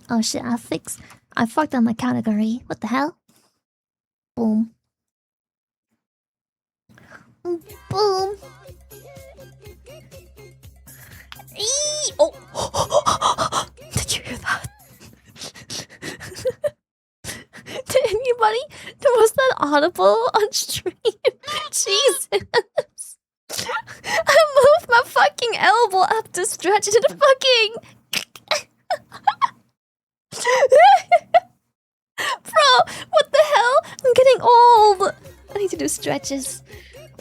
Oh shit, I fucked on my category. What the hell? Boom. Boom. Eee! Oh! Did you hear that? Did anybody? Was that audible on stream? Jesus! I moved my fucking elbow up to stretch to the fucking. Bro, what the hell? I'm getting old. I need to do stretches.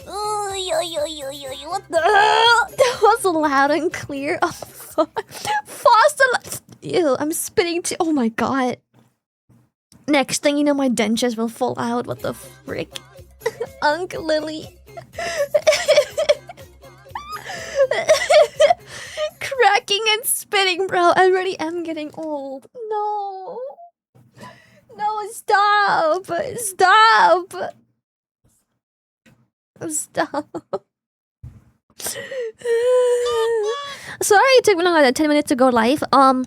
What the hell? That was loud and clear. Oh, fast. Ew, I'm spitting too. Oh my god. Next thing you know, my dentures will fall out. What the frick? Uncle Lily. Cracking and spitting, bro. I really am getting old. No. No, stop. Stop. Stop. Sorry it took me longer than 10 minutes to go live. I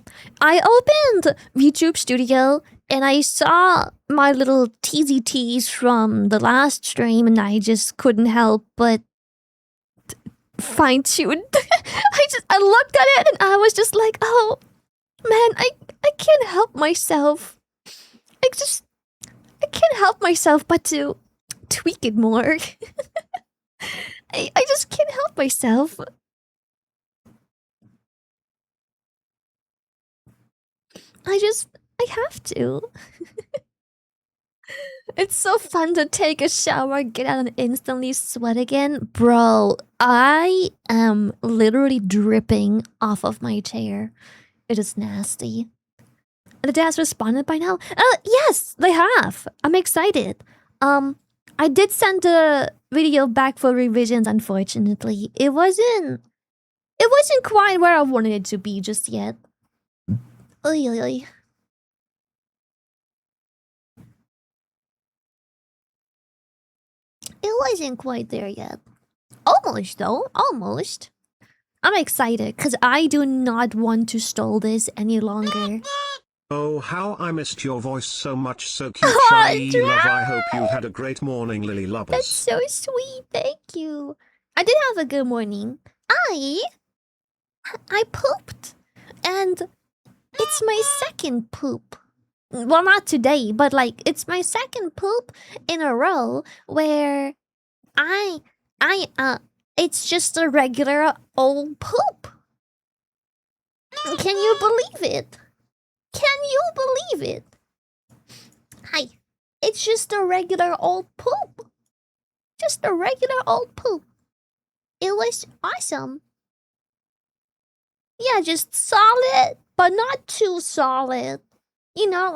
opened YouTube Studio and I saw my little teasy tease from the last stream and I just couldn't help but fine tune. I looked at it and I was just like, oh man, I can't help myself. I can't help myself but to tweak it more. I just can't help myself. I have to. It's so fun to take a shower, get out and instantly sweat again. Bro, I am literally dripping off of my chair. It is nasty. The dads responded by now? Yes, they have. I'm excited. I did send the video back for revisions, unfortunately. It wasn't quite where I wanted it to be just yet. Oy, oy, oy. It wasn't quite there yet. Almost, though. Almost. I'm excited, because I do not want to stall this any longer. Oh, how I missed your voice so much. So cute, Shylily love. I hope you had a great morning, Lily lovers. That's so sweet. Thank you. I did have a good morning. I pooped. And it's my second poop. Well, not today, but like it's my second poop in a row where it's just a regular old poop. Can you believe it? Can you believe it? Hi. It's just a regular old poop. Just a regular old poop. It was awesome. Yeah, just solid, but not too solid. You know,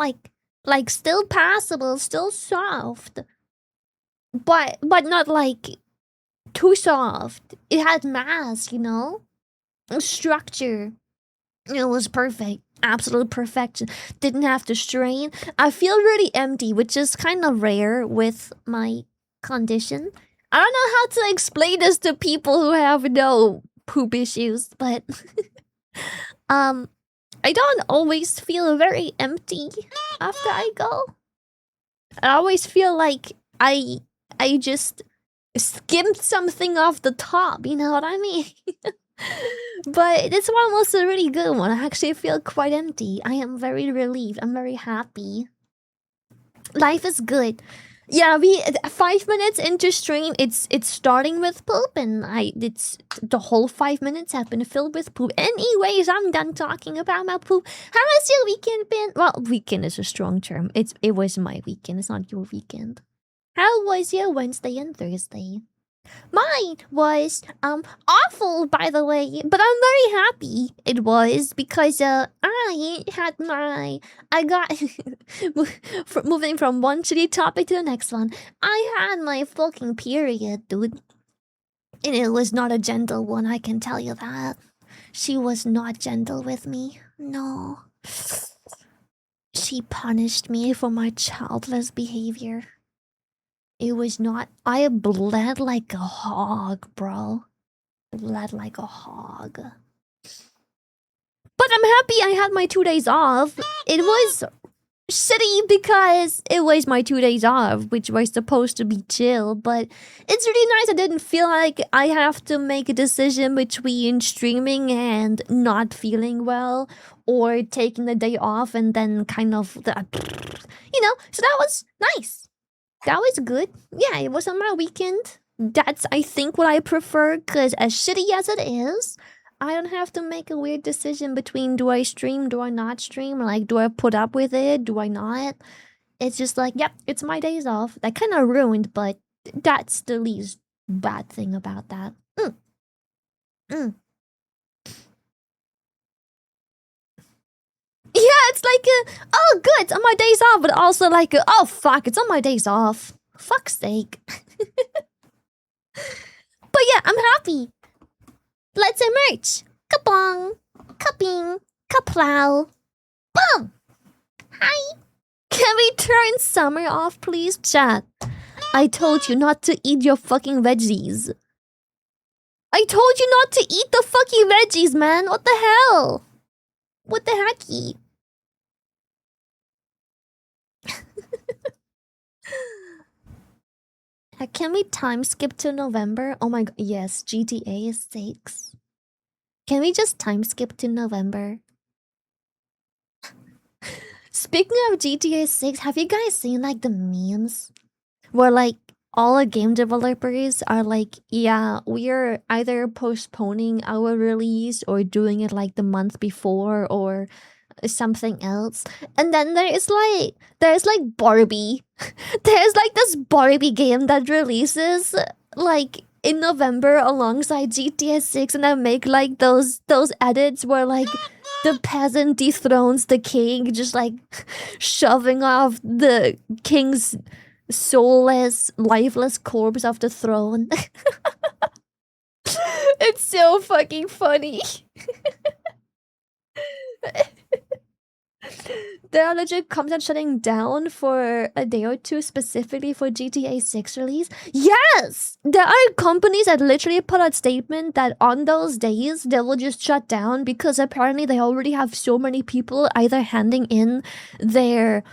like still passable, still soft. But not like too soft. It had mass, you know? Structure. It was perfect. Absolute perfection. Didn't have to strain. I feel really empty, which is kind of rare with my condition. I don't know how to explain this to people who have no poop issues, but I don't always feel very empty after I go. I always feel like I just skimmed something off the top, you know what I mean? But this one was a really good one. I actually feel quite empty. I am very relieved. I'm very happy. Life is good. Yeah, 5 minutes into stream, it's starting with poop, and it's the whole 5 minutes have been filled with poop. Anyways, I'm done talking about my poop. How has your weekend been? Well, weekend is a strong term. It was my weekend. It's not your weekend. How was your Wednesday and Thursday? Mine was awful, by the way, but I'm very happy it was because I got moving from one shitty topic to the next one. I had my fucking period, dude, and it was not a gentle one. I can tell you that. She was not gentle with me. No, she punished me for my childless behavior. It was not. I bled like a hog, bro. Bled like a hog. But I'm happy I had my 2 days off. It was shitty because it was my 2 days off, which were supposed to be chill, but it's really nice. I didn't feel like I have to make a decision between streaming and not feeling well or taking the day off and then kind of so that was nice. That was good. Yeah, it was on my weekend. That's, I think, what I prefer, because as shitty as it is, I don't have to make a weird decision between do I stream, do I not stream, like do I put up with it, do I not? It's just like, yep, it's my days off. That kind of ruined, but that's the least bad thing about that. Mm. Yeah, it's like, oh, good, it's on my days off, but also like, oh, fuck, it's on my days off. Fuck's sake. But yeah, I'm happy. Let's emerge. Kabong. Cupping. Kaplow. Boom. Hi. Can we turn summer off, please, chat? I told you not to eat your fucking veggies. I told you not to eat the fucking veggies, man. What the hell? What the hecky? Can we time skip to November? Oh my god, yes, GTA is 6. Can we just time skip to November? Speaking of GTA 6, have you guys seen like the memes? Where like all the game developers are like, yeah, we're either postponing our release or doing it like the month before or something else. And then there's like Barbie. There's like this Barbie game that releases like in November alongside GTA 6, and I make like those edits where like the peasant dethrones the king, just like shoving off the king's soulless, lifeless corpse off the throne. It's so fucking funny. There are legit content shutting down for a day or two specifically for GTA 6 release. Yes! There are companies that literally put out statement that on those days they will just shut down because apparently they already have so many people either handing in their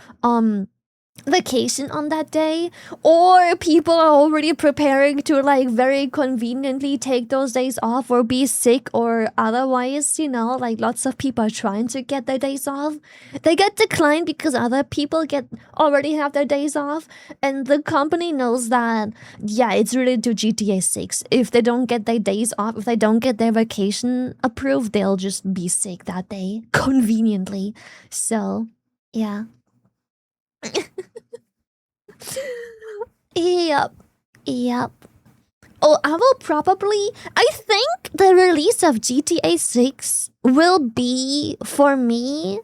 vacation on that day, or people are already preparing to like very conveniently take those days off or be sick or otherwise, like lots of people are trying to get their days off. They get declined because other people already have their days off, and the company knows that, yeah, it's related to GTA 6. If they don't get their days off, if they don't get their vacation approved, they'll just be sick that day conveniently. So yeah. Yep. Yep. Oh, I think the release of GTA 6 will be, for me,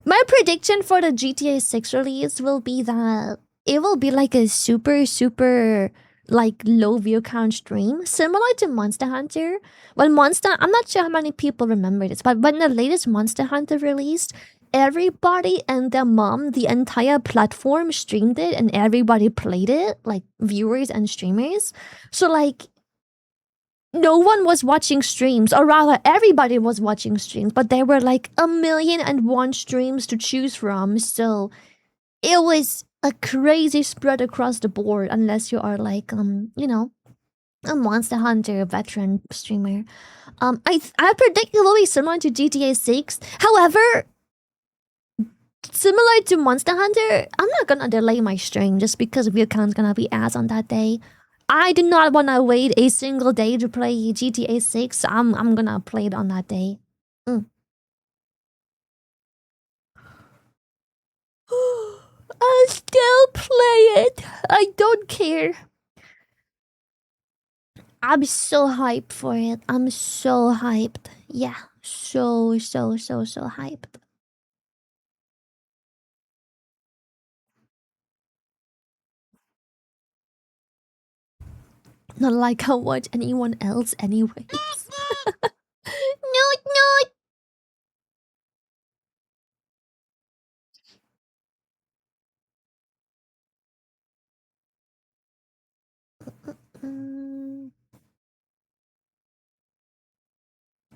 my prediction for the GTA 6 release will be that it will be like a super, super, like low view count stream, similar to Monster Hunter. I'm not sure how many people remember this, but when the latest Monster Hunter released, everybody and their mom, the entire platform streamed it and everybody played it, like viewers and streamers. So like no one was watching streams, or rather everybody was watching streams, but there were like 1,000,001 streams to choose from. So it was a crazy spread across the board, unless you are like a Monster Hunter veteran streamer. I predict it will be similar to GTA 6. However, similar to Monster Hunter, I'm not gonna delay my stream just because view count's gonna be ass on that day. I do not wanna wait a single day to play GTA 6. I'm gonna play it on that day. I'll still play it. I don't care. I'm so hyped for it. I'm so hyped. Yeah, so hyped. Not like I watch anyone else anyways. No. Mm,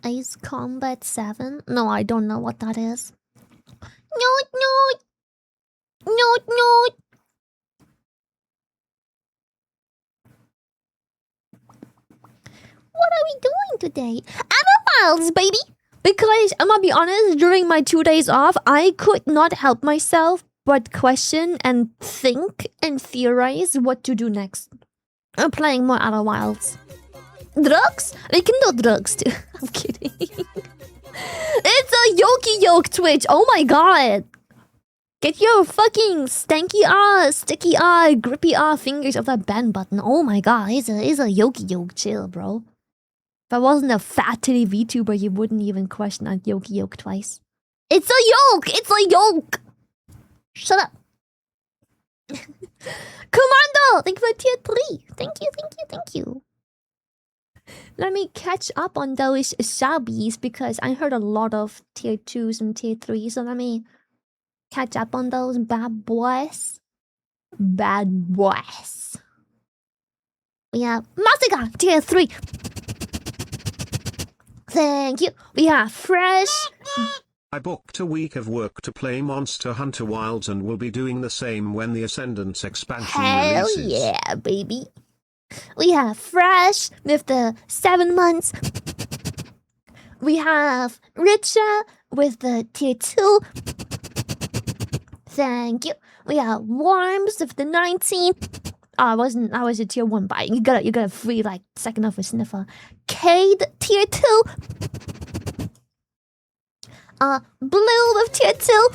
Ace Combat 7? No, I don't know what that is. No. What are we doing today? Animals, baby! Because, I'm gonna be honest, during my 2 days off, I could not help myself but question and think and theorize what to do next. I'm playing more Outer Wilds. Drugs? We can do drugs too. I'm kidding. It's a Yoki Yoke Twitch. Oh my god. Get your fucking stanky sticky grippy fingers off that ban button. Oh my god, it's a Yoki Yoke. Chill, bro. If I wasn't a fat titty VTuber, you wouldn't even question that Yoki Yoke twice. It's a yoke! It's a yoke! Shut up. Commando! Thank you for tier 3. Thank you. Let me catch up on those subbies because I heard a lot of tier 2s and tier 3s, so let me catch up on those bad boys. Bad boys. We have Masika, tier 3. Thank you. We have Fresh. I booked a week of work to play Monster Hunter Wilds and will be doing the same when the Ascendance expansion Hell releases. yeah, baby. We have Fresh with the 7 months. We have Richa with the tier 2. Thank you. We have Worms with the 19. I was a tier 1 buy. You got a free like second off a sniffer. Cade tier 2. Blue with tier 2.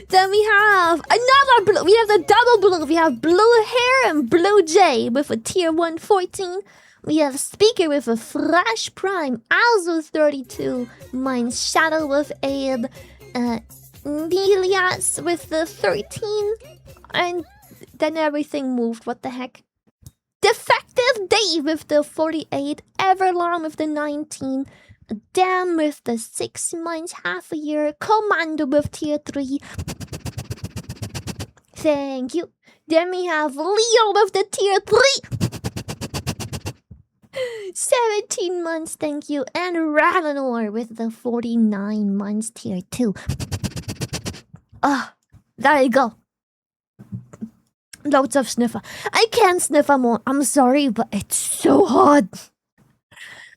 Then we have another blue. We have the double blue. We have Blue Hair and Blue Jay with a tier 114. We have Speaker with a Fresh Prime, also 32. Mine's Shadow with Abe, Nelias with the 13. And then everything moved. What the heck? Defective Dave with the 48. Everlong with the 19. Damn with the 6 months, half a year. Commando with tier 3. Thank you. Then we have Leo with the tier 3. 17 months, thank you. And Ralenor with the 49 months tier 2. There you go. Loads of sniffer. I can't sniffer more. I'm sorry, but it's so hot.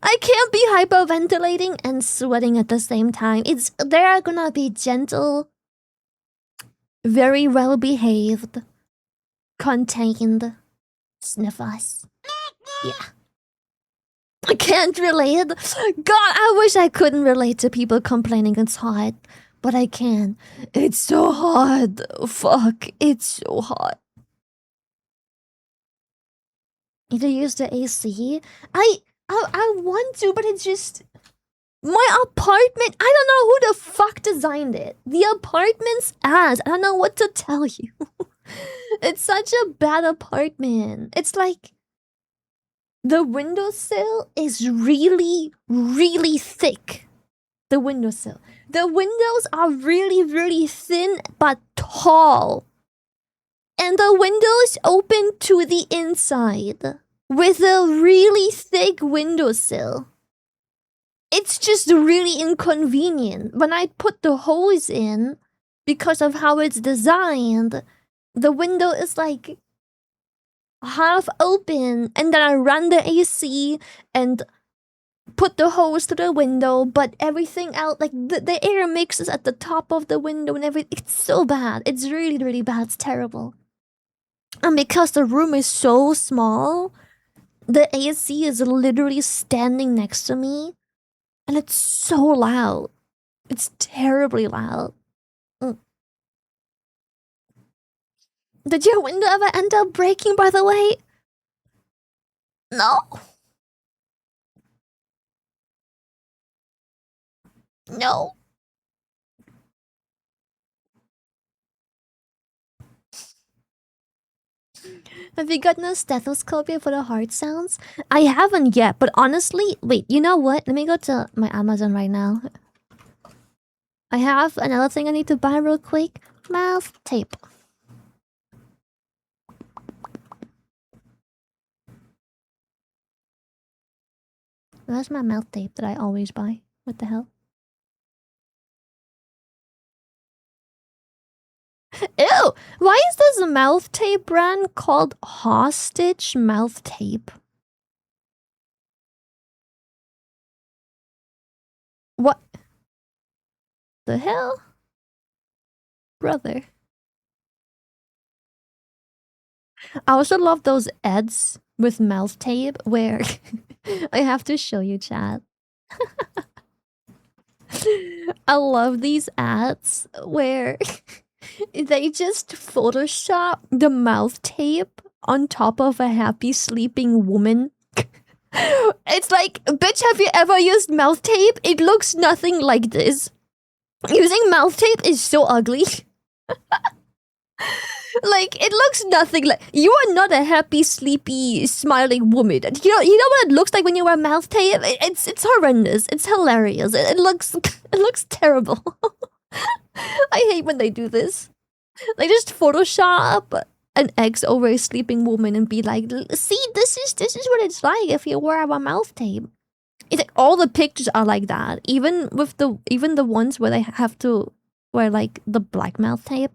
I can't be hyperventilating and sweating at the same time. They're gonna be gentle, very well behaved, contained sniffers. Yeah. I can't relate. God, I wish I couldn't relate to people complaining it's hot, but I can. It's so hot. Fuck, it's so hot. Either use the AC. I want to, but it's just my apartment. I don't know who the fuck designed it. The apartment's ass. I don't know what to tell you. It's such a bad apartment. It's like the windowsill is really, really thick. The windowsill. The windows are really, really thin but tall. And the windows open to the inside with a really thick windowsill. It's just really inconvenient. When I put the hose in, because of how it's designed, the window is like half open, and then I run the AC and put the hose to the window, but everything out, like the air mixes at the top of the window and everything. It's so bad. It's really, really bad. It's terrible. And because the room is so small, the AC is literally standing next to me, and it's so loud. It's terribly loud. Did your window ever end up breaking, by the way? No? No? Have you gotten a stethoscope yet for the heart sounds? I haven't yet, but honestly, wait, you know what? Let me go to my Amazon right now. I have another thing I need to buy real quick. Mouth tape. That's my mouth tape that I always buy. What the hell? Ew! Why is this mouth tape brand called Hostage Mouth Tape? What the hell? Brother. I also love those ads with mouth tape where I have to show you, chat. I love these ads where they just Photoshop the mouth tape on top of a happy sleeping woman. It's like, bitch, have you ever used mouth tape? It looks nothing like this. Using mouth tape is so ugly. Like, it looks nothing like. You are not a happy, sleepy, smiling woman. You know what it looks like when you wear mouth tape? It's horrendous. It's hilarious. It looks it looks terrible. I hate when they do this. They just Photoshop an X over a sleeping woman and be like, see, this is what it's like if you wear a mouth tape. It's like all the pictures are like that. Even the ones where they have to wear like the black mouth tape.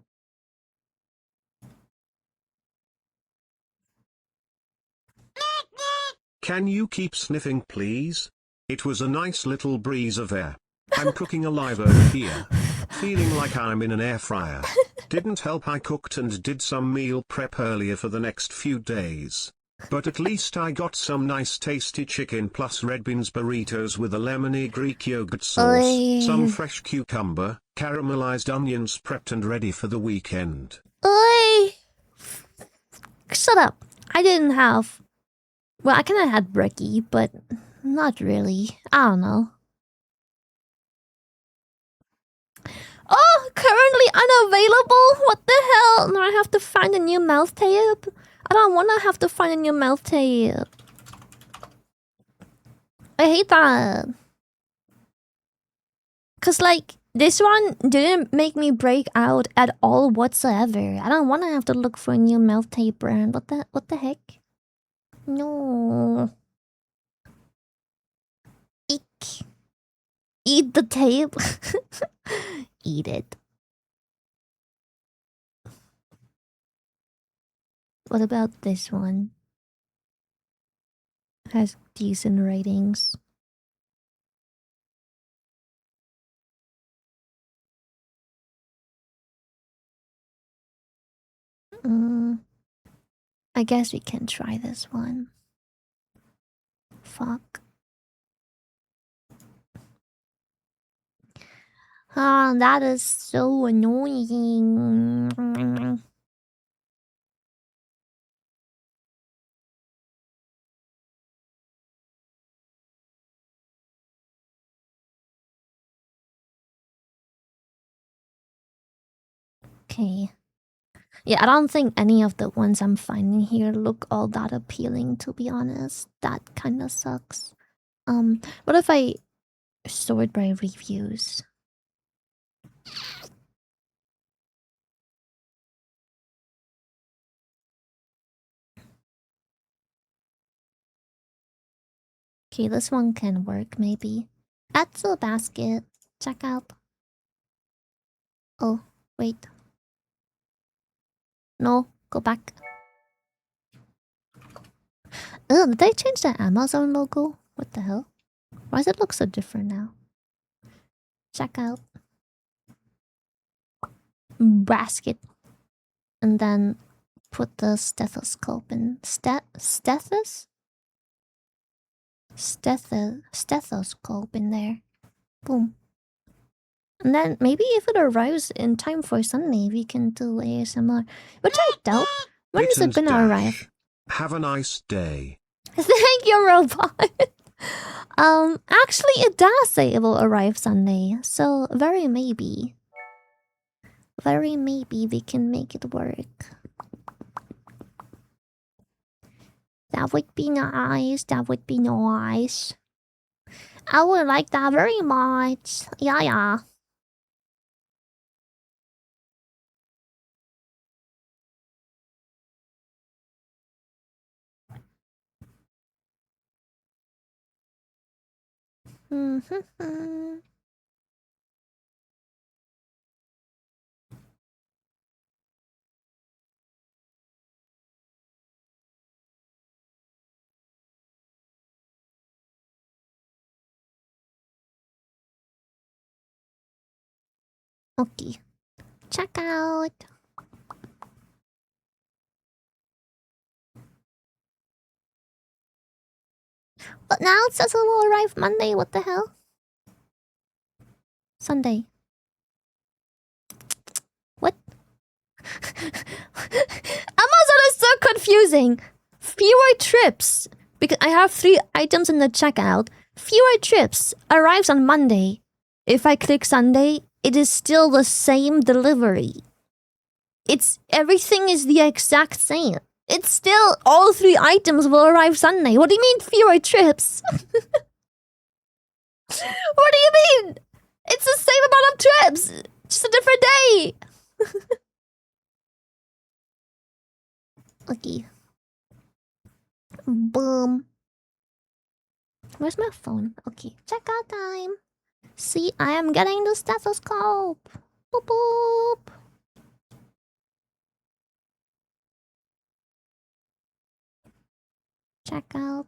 Can you keep sniffing please? It was a nice little breeze of air. I'm cooking alive over here. Feeling like I'm in an air fryer. Didn't help I cooked and did some meal prep earlier for the next few days. But at least I got some nice tasty chicken plus red beans burritos with a lemony Greek yogurt sauce, some fresh cucumber, caramelized onions prepped and ready for the weekend. Oi! Shut up. I didn't have. Well, I kinda had brekkie, but not really. I don't know. Oh, currently unavailable? What the hell? Now I have to find a new mouth tape? I don't wanna have to find a new mouth tape. I hate that. Cause like, this one didn't make me break out at all whatsoever. I don't wanna have to look for a new mouth tape brand. What the heck? No. Eek. Eat the tape. Eat it. What about this one? Has decent ratings. I guess we can try this one. Fuck. Ah, that is so annoying. Okay. Yeah, I don't think any of the ones I'm finding here look all that appealing, to be honest. That kinda sucks. What if I sort by reviews? Okay, this one can work, maybe. Add to the basket. Check out. Oh, wait. No, go back. Oh, did they change the Amazon logo? What the hell? Why does it look so different now? Check out. Basket. And then put the stethoscope in. Stethoscope in there. Boom. And then maybe if it arrives in time for Sunday, we can do ASMR. Which I doubt. When is it gonna arrive? Have a nice day. Thank you, robot. Actually, it does say it will arrive Sunday, so very maybe. Very maybe we can make it work. That would be nice. That would be nice. I would like that very much. Yeah, yeah. Okay. Check out. But now it says it will arrive Monday. What the hell? Sunday. What? Amazon is so confusing. Fewer trips. Because I have 3 items in the checkout. Fewer trips arrives on Monday. If I click Sunday, it is still the same delivery. Everything is the exact same. It's still all 3 items will arrive Sunday. What do you mean fewer trips? What do you mean? It's the same amount of trips. Just a different day. Okay. Boom. Where's my phone? Okay, checkout time. See, I am getting the stethoscope. Boop boop. Checkout.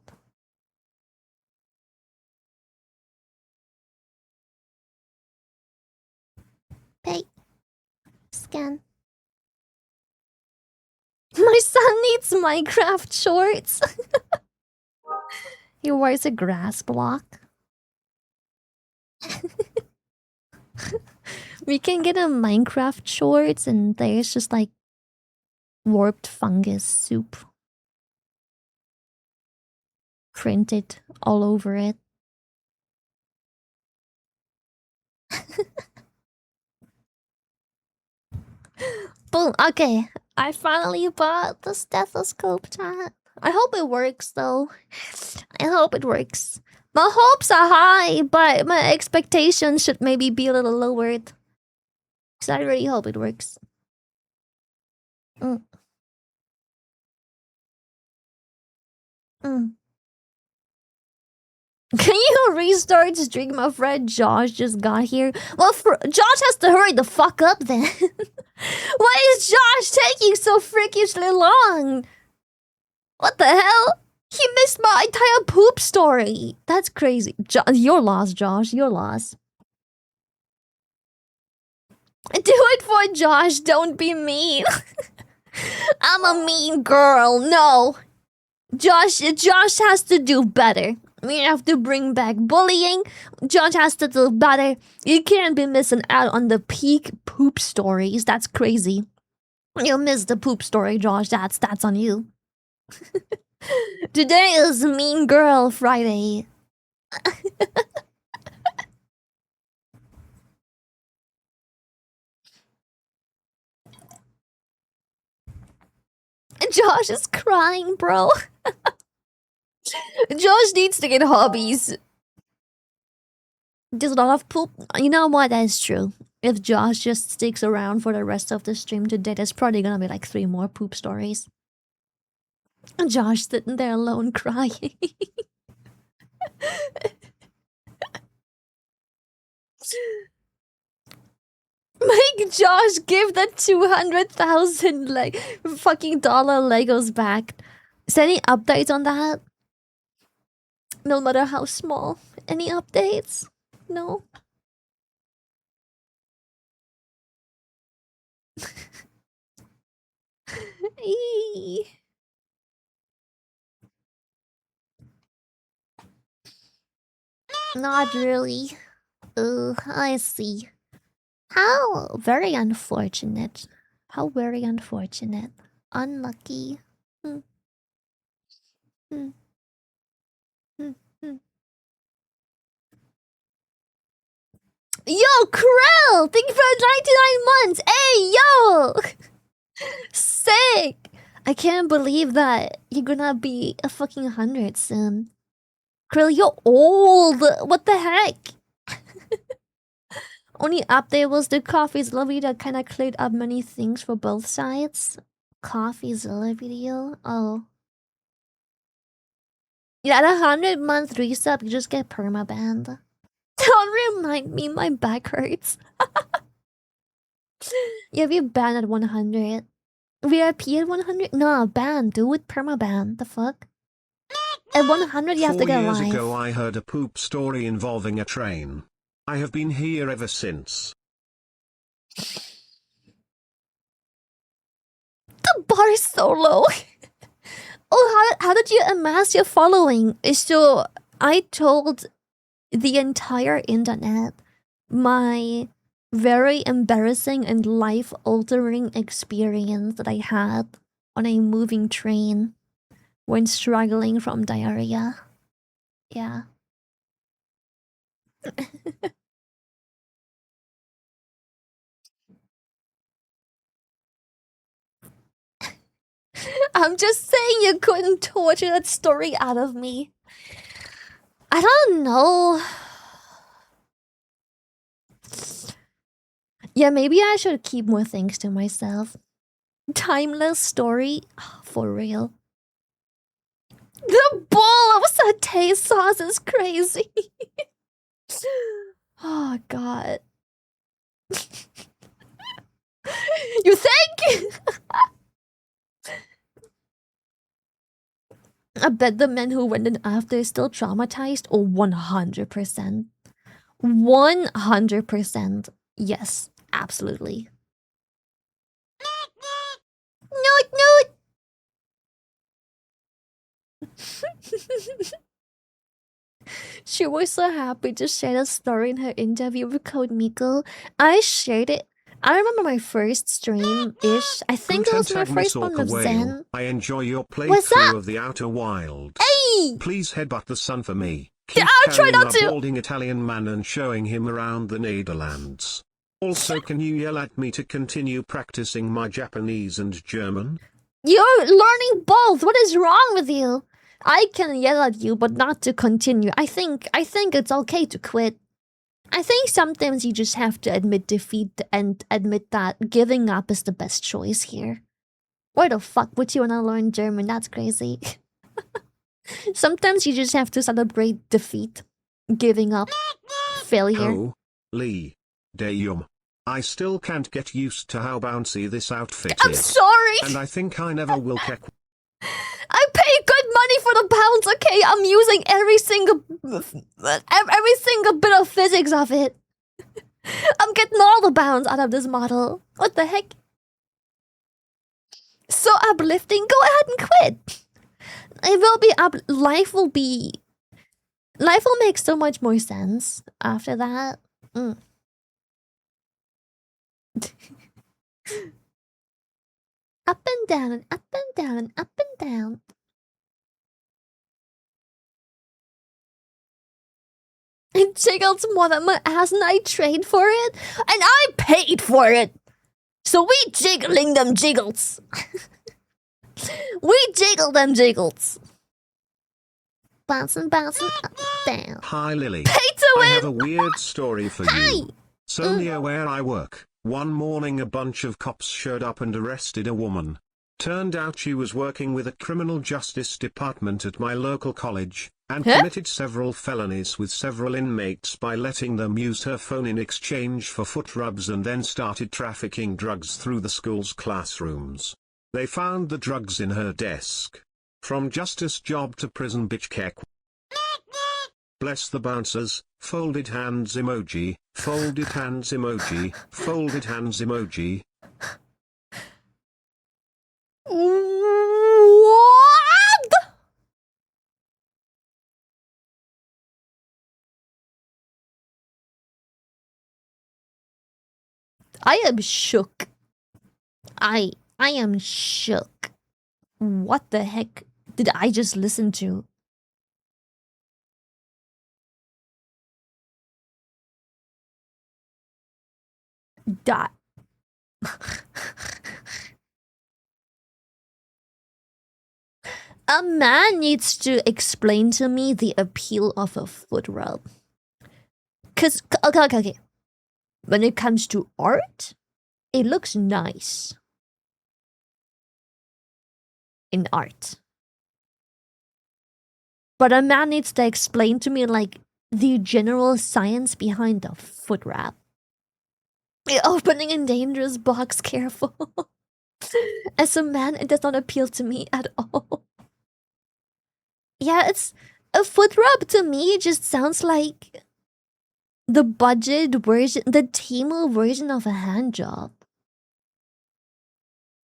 Pay. Scan. My son needs Minecraft shorts. He wears a grass block. We can get a Minecraft shorts and there's just like warped fungus soup printed all over it. Boom. Okay, I finally bought the stethoscope, chat. I hope it works though. I hope it works. My hopes are high, but my expectations should maybe be a little lowered. Because I really hope it works. Mm. Mm. Can you restart stream? My friend Josh just got here. Well, Josh has to hurry the fuck up then. Why is Josh taking so freakishly long? What the hell? He missed my entire poop story. That's crazy. Your loss, Josh. Your loss. Do it for Josh. Don't be mean. I'm a mean girl. No. Josh has to do better. We have to bring back bullying. Josh has to do better. You can't be missing out on the peak poop stories. That's crazy. You missed the poop story, Josh. That's on you. Today is Mean Girl Friday. Josh is crying, bro. Josh needs to get hobbies. There's a lot of poop. You know what? That's true. If Josh just sticks around for the rest of the stream today, there's probably gonna be like 3 more poop stories. Josh sitting there alone crying. Make Josh give the 200,000 like fucking dollar Legos back. Is there any updates on that? No matter how small. Any updates? No. Not really. I see. How very unfortunate. How very unfortunate. Unlucky. Hmm. Hmm. Hmm. Hmm. Yo, Krill! Thank you for 99 months! Hey, yo! Sick! I can't believe that you're gonna be a fucking 100 soon. Krill, you're old! What the heck? Only update was the coffee's love video that kinda cleared up many things for both sides. Coffee's love video? Oh. Yeah, at 100-month resub, you just get permabanned. remind me, my back hurts. Yeah, we banned at 100. VIP at 100? No, ban, dude. Permaban. The fuck? At 100, you have to 4 get years alive. ago I heard a poop story involving a train. I have been here ever since. The bar is so low. Oh, how did you amass your following? So, I told the entire internet my very embarrassing and life-altering experience that I had on a moving train when struggling from diarrhea. Yeah. I'm just saying you couldn't torture that story out of me. I don't know. Yeah, maybe I should keep more things to myself. Timeless story? For real. The bowl of satay sauce is crazy. Oh, God. You think? I bet the men who went in after is still traumatized. Oh, 100%. 100%. Yes, absolutely. Noot, noot. She was so happy to share the story in her interview with Code Miko. I shared it. I remember my first stream-ish. I think it was my first one of Zen. I enjoy your What's playthrough up? of the Outer Wilds. Hey! Please headbutt the sun for me. Keep I'll try carrying not a to! balding Italian man and showing him around the Netherlands. Also, can you yell at me to continue practicing my Japanese and German? You're learning both. What is wrong with you? I can yell at you, but not to continue. I think it's okay to quit. I think sometimes you just have to admit defeat and admit that giving up is the best choice here. Why the fuck would you wanna learn German? That's crazy. Sometimes you just have to celebrate defeat, giving up, failure. Oh, Lee. Dayum. I still can't get used to how bouncy this outfit I'm is. sorry! And I think I never will keck. I pay good money for the pounds, okay? I'm using every single bit of physics of it. I'm getting all the bounds out of this model. What the heck? So uplifting. Go ahead and quit. It will be life will make so much more sense after that. Up and down and up and down and up and down. It jiggles more than my ass and I trade for it. And I paid for it. So we jiggling them jiggles. We jiggle them jiggles. Bouncing, bouncing, up and down. Hi Lily. Pay to win! I have a weird story for you. So near where I work, one morning a bunch of cops showed up and arrested a woman. Turned out she was working with a criminal justice department at my local college, and committed several felonies with several inmates by letting them use her phone in exchange for foot rubs, and then started trafficking drugs through the school's classrooms. They found the drugs in her desk. From justice job to prison bitch keck. Bless the bouncers, folded hands emoji, folded hands emoji, folded hands emoji. What? I am shook. I am shook. What the heck did I just listen to? That. A man needs to explain to me the appeal of a foot rub. Cause, okay. When it comes to art, it looks nice. In art. But a man needs to explain to me, like, the general science behind the foot wrap. Opening a dangerous box, careful. As a man, it does not appeal to me at all. Yeah, it's a foot rub to me. Just sounds like the budget version, the Temu version of a hand job.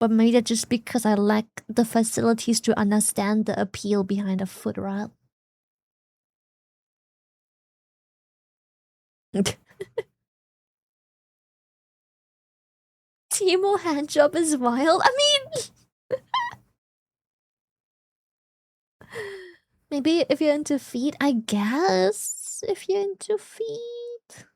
But maybe that's just because I lack the facilities to understand the appeal behind a foot rub. Temu hand job is wild. I mean, maybe if you're into feet, I guess. If you're into feet.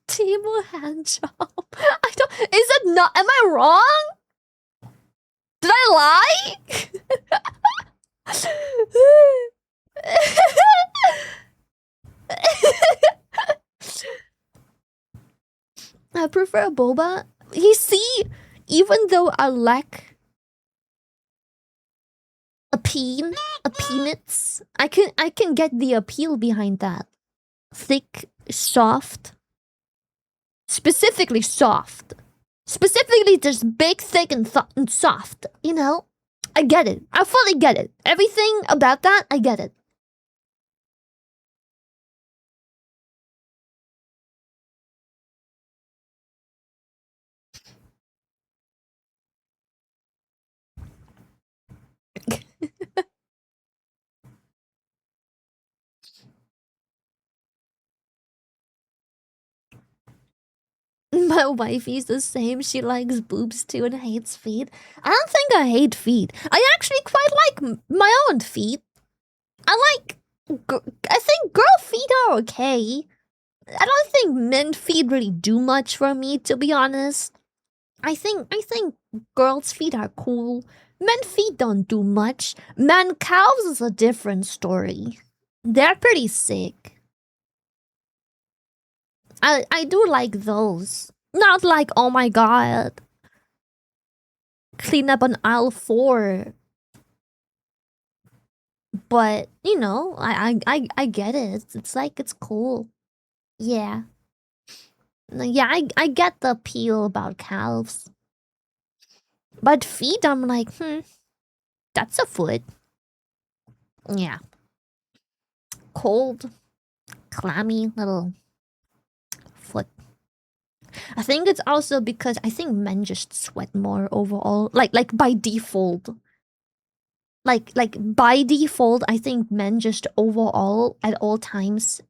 Temu hand job. I don't. Is it not? Am I wrong? Did I lie? I prefer boba. You see, even though I lack a peanuts, I can get the appeal behind that. Thick, soft, specifically soft, specifically just big, thick, and soft. You know, I get it. I fully get it. Everything about that, I get it. My wifey's the same. She likes boobs too and hates feet. I don't think I hate feet. I actually quite like my own feet. I think girl feet are okay. I don't think men feet really do much for me, to be honest. I think girls' feet are cool. Men feet don't do much. Man calves is a different story. They're pretty sick. I do like those. Not like, oh my god, clean up on aisle 4. But you know, I get it. It's like it's cool. Yeah. Yeah, I get the appeal about calves. But feet, I'm like, that's a foot. Yeah. Cold, clammy little foot. I think it's also because I think men just sweat more overall. Like by default. Like by default, I think men just overall at all times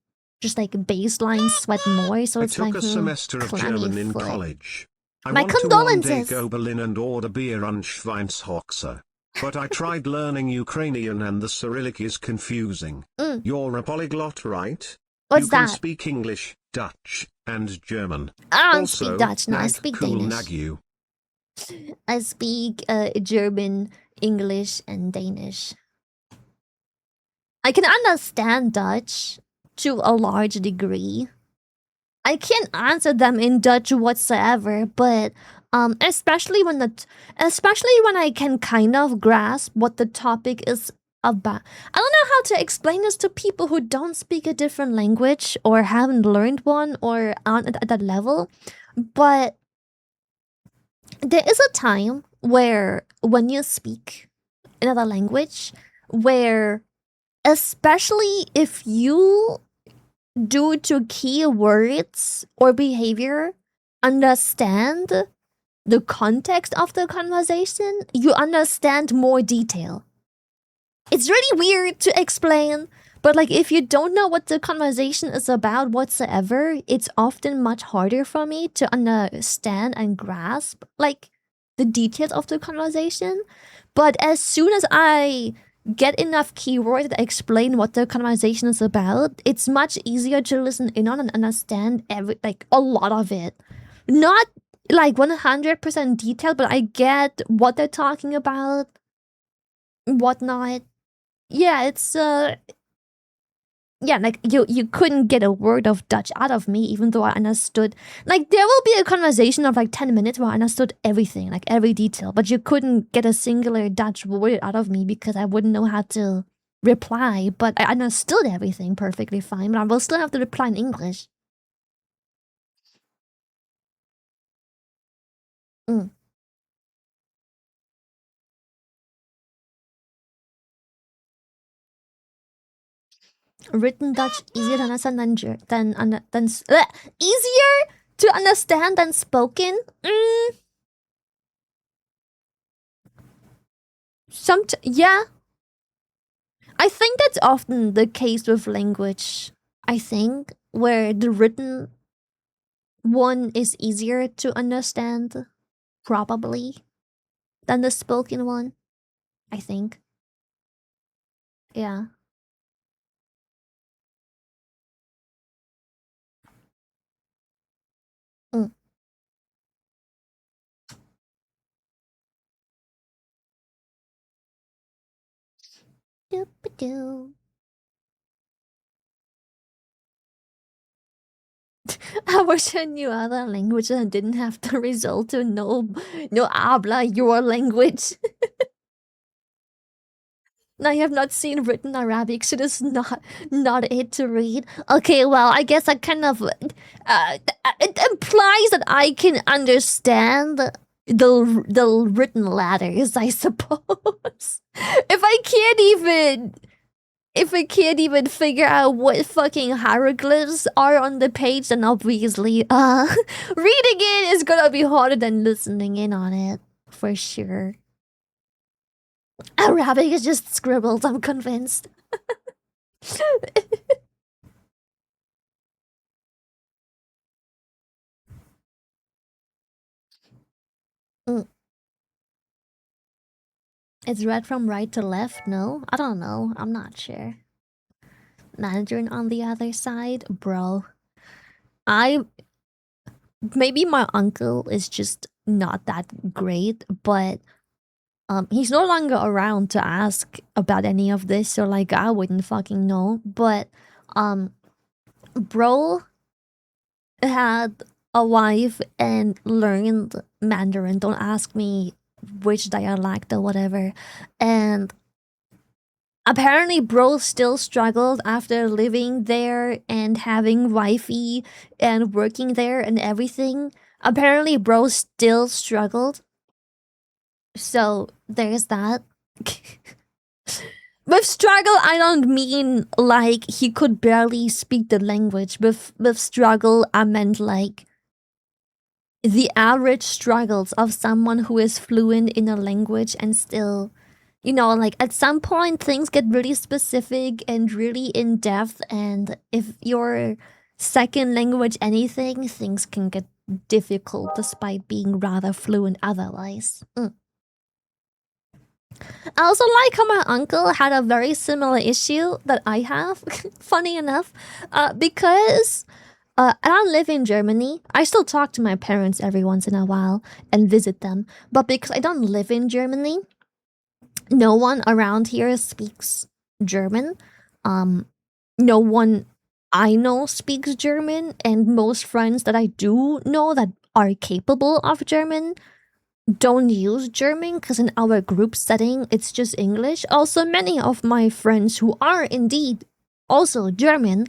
just like baseline sweat more. So I it's took like a semester of clammy German in foot. college. I My want to one day condolences. go Berlin and order beer and Schweinshochse. But I tried learning Ukrainian and the Cyrillic is confusing. You're a polyglot, right? What's you can that? speak English, Dutch, and German. I don't Also, speak Dutch. No, I nag speak cool Danish. nag you. I speak German, English, and Danish. I can understand Dutch to a large degree. I can't answer them in Dutch whatsoever, but especially when I can kind of grasp what the topic is about. I don't know how to explain this to people who don't speak a different language or haven't learned one or aren't at that level, but there is a time where when you speak another language, where especially if you, due to keywords or behavior, understand the context of the conversation, you understand more detail. It's really weird to explain, but like if you don't know what the conversation is about whatsoever, it's often much harder for me to understand and grasp like the details of the conversation. But as soon as I get enough keywords that explain what the conversation is about, it's much easier to listen in on and understand a lot of it. Not like 100% detail, but I get what they're talking about, whatnot. Yeah, yeah, like you couldn't get a word of Dutch out of me, even though I understood. Like there will be a conversation of like 10 minutes where I understood everything, like every detail, but you couldn't get a singular Dutch word out of me because I wouldn't know how to reply. But I understood everything perfectly fine, but I will still have to reply in English. Mm. Written Dutch easier to understand easier to understand than spoken. Yeah, I think that's often the case with language. I think where the written one is easier to understand, probably, than the spoken one. I think. Yeah. Mm. Doop-a-doo. I wish I knew other languages and didn't have to resort to no habla your language. I have not seen written Arabic, so this is not it to read. Okay, well, I guess I kind of it implies that I can understand the written letters, I suppose. If I can't even figure out what fucking hieroglyphs are on the page, then obviously, reading it is gonna be harder than listening in on it for sure. Arabic is just scribbles. I'm convinced. Mm. It's read from right to left? No? I don't know. I'm not sure. Mandarin on the other side? Bro. I. Maybe my uncle is just not that great, but he's no longer around to ask about any of this, so like I wouldn't fucking know. But um bro had a wife and learned Mandarin. Don't ask me which dialect or whatever. And apparently, bro still struggled after living there and having wifey and working there and everything. Apparently, bro still struggled. So there's that. With struggle, I don't mean like he could barely speak the language. With struggle, I meant like the average struggles of someone who is fluent in a language and still, you know, like at some point things get really specific and really in depth, and if your second language anything, things can get difficult despite being rather fluent otherwise. I also like how my uncle had a very similar issue that I have, funny enough, because I don't live in Germany. I still talk to my parents every once in a while and visit them. But because I don't live in Germany, no one around here speaks German. Um, no one I know speaks German, and most friends that I do know that are capable of German don't use German because in our group setting it's just English. Also, many of my friends who are indeed also German,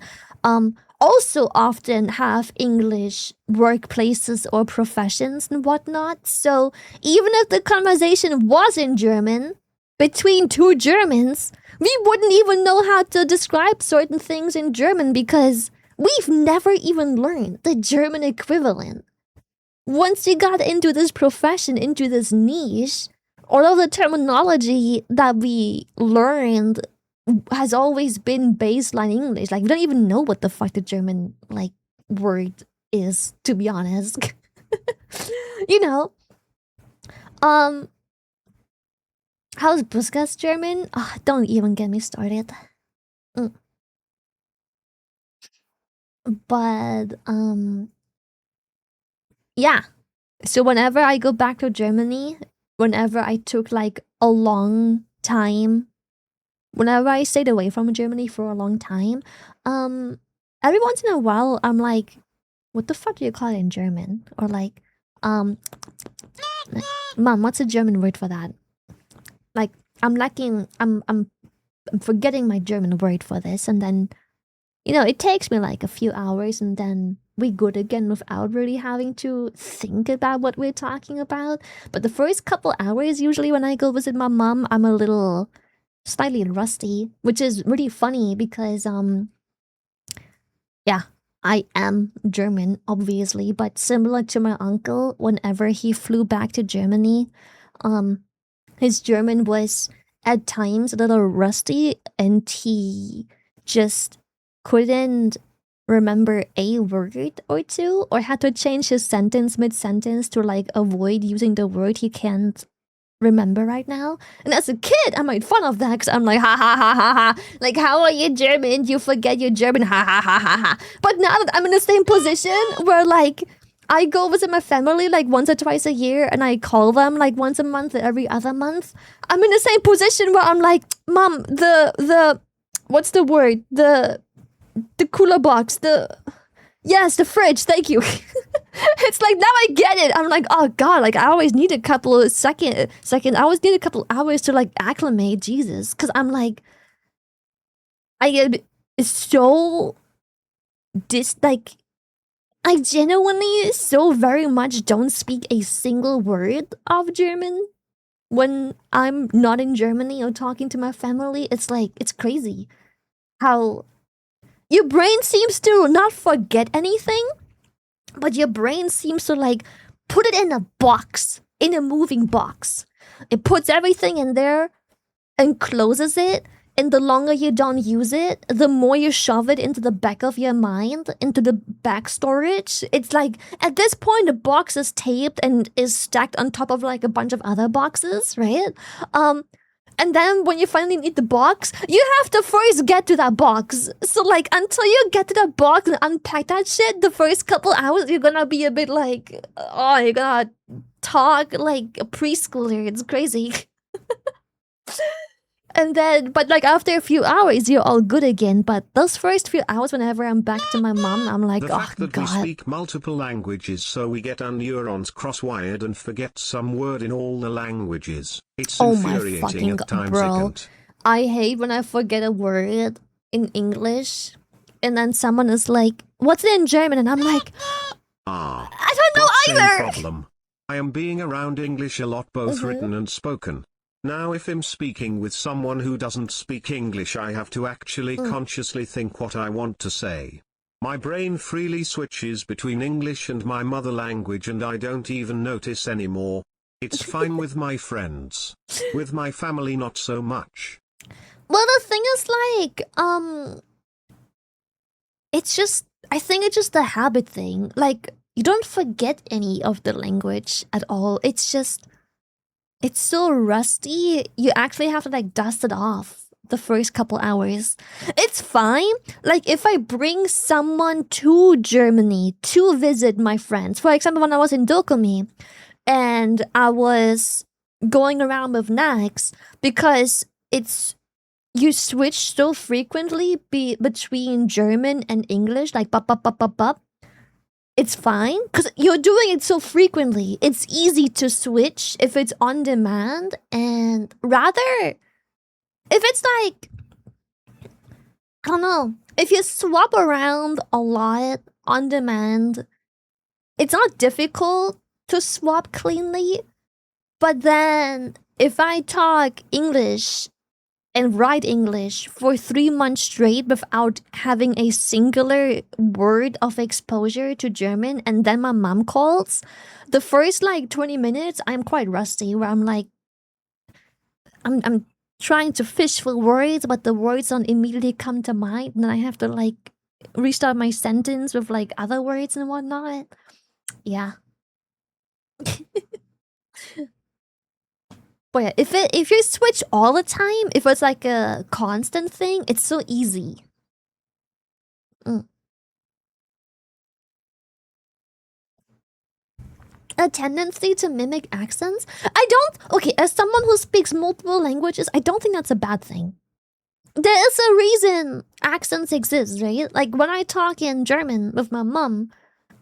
also often have English workplaces or professions and whatnot. So even if the conversation was in German between two Germans, we wouldn't even know how to describe certain things in German because we've never even learned the German equivalent. Once you got into this profession, into this niche, all of the terminology that we learned has always been baseline English. Like we don't even know what the fuck the German like word is, to be honest. you know. Um how's Buskas German? Oh, don't even get me started. Mm. But yeah. So whenever I go back to Germany, whenever I took like a long time whenever I stayed away from Germany for a long time, every once in a while I'm like, what the fuck do you call it in German? Or like, um, mom, what's a German word for that? Like, I'm forgetting my German word for this, and then it takes me like a few hours, and then we good again without really having to think about what we're talking about. But the first couple hours, usually when I go visit my mom, I'm a little slightly rusty, which is really funny because yeah, I am German, obviously, but similar to my uncle, whenever he flew back to Germany, um, his German was at times a little rusty, and he just couldn't remember a word or two, or had to change his sentence mid sentence to like avoid using the word he can't remember right now. And as a kid, I made fun of that because I'm like, ha ha ha ha ha. Like, how are you German? You forget you're German. Ha ha ha ha ha. But now that I'm in the same position where like I go visit my family like once or twice a year, and I call them like once a month or every other month, I'm in the same position where I'm like, Mom, the what's the word? The cooler box, the fridge, thank you. It's like now I get it. I'm like, oh god, like I always need a couple of I always need a couple hours to like acclimate, Jesus. Cause I'm like, I get so like I genuinely so very much don't speak a single word of German when I'm not in Germany or talking to my family. It's like it's crazy how your brain seems to not forget anything, but your brain seems to like put it in a box, in a moving box. It puts everything in there and closes it. And the longer you don't use it, the more you shove it into the back of your mind, into the back storage. It's like at this point, the box is taped and is stacked on top of like a bunch of other boxes, right? And then when you finally need the box, you have to first get to that box. So like until you get to that box and unpack that shit, the first couple hours you're gonna be a bit like, oh, you're gonna talk like a preschooler. It's crazy. And then, but like after a few hours, you're all good again. But those first few hours, whenever I'm back to my mom, I'm like, the oh fact that god. we speak multiple languages, so we get our neurons cross-wired and forget some word in all the languages. It's infuriating my fucking at times, bro. isn't? I hate when I forget a word in English, and then someone is like, "What's it in German?" And I'm like, I don't know same either. problem. I am being around English a lot, both written and spoken. Now if I'm speaking with someone who doesn't speak English, I have to actually consciously think what I want to say. My brain freely switches between English and my mother language, and I don't even notice anymore. It's fine with my friends. With my family, not so much. Well, the thing is like, I think it's just a habit thing. Like, you don't forget any of the language at all. It's just, it's so rusty. You actually have to like dust it off the first couple hours. It's fine. Like if I bring someone to Germany to visit my friends, for example, when I was in Dokumi and I was going around with Nax, because it's you switch so frequently between German and English, like bop bop bop bop bop. It's fine because you're doing it so frequently. It's easy to switch if it's on demand, and rather if it's like, I don't know, if you swap around a lot on demand, it's not difficult to swap cleanly. But then if I talk English and write English for 3 months straight without having a singular word of exposure to German, and then my mom calls, the first like 20 minutes, I'm quite rusty, where I'm like, I'm trying to fish for words, but the words don't immediately come to mind, and then I have to like restart my sentence with like other words and whatnot. Yeah. But yeah, if you switch all the time, if it's like a constant thing, it's so easy. A tendency to mimic accents? I don't. Okay, as someone who speaks multiple languages, I don't think that's a bad thing. there is a reason accents exist, right? Like when I talk in German with my mom,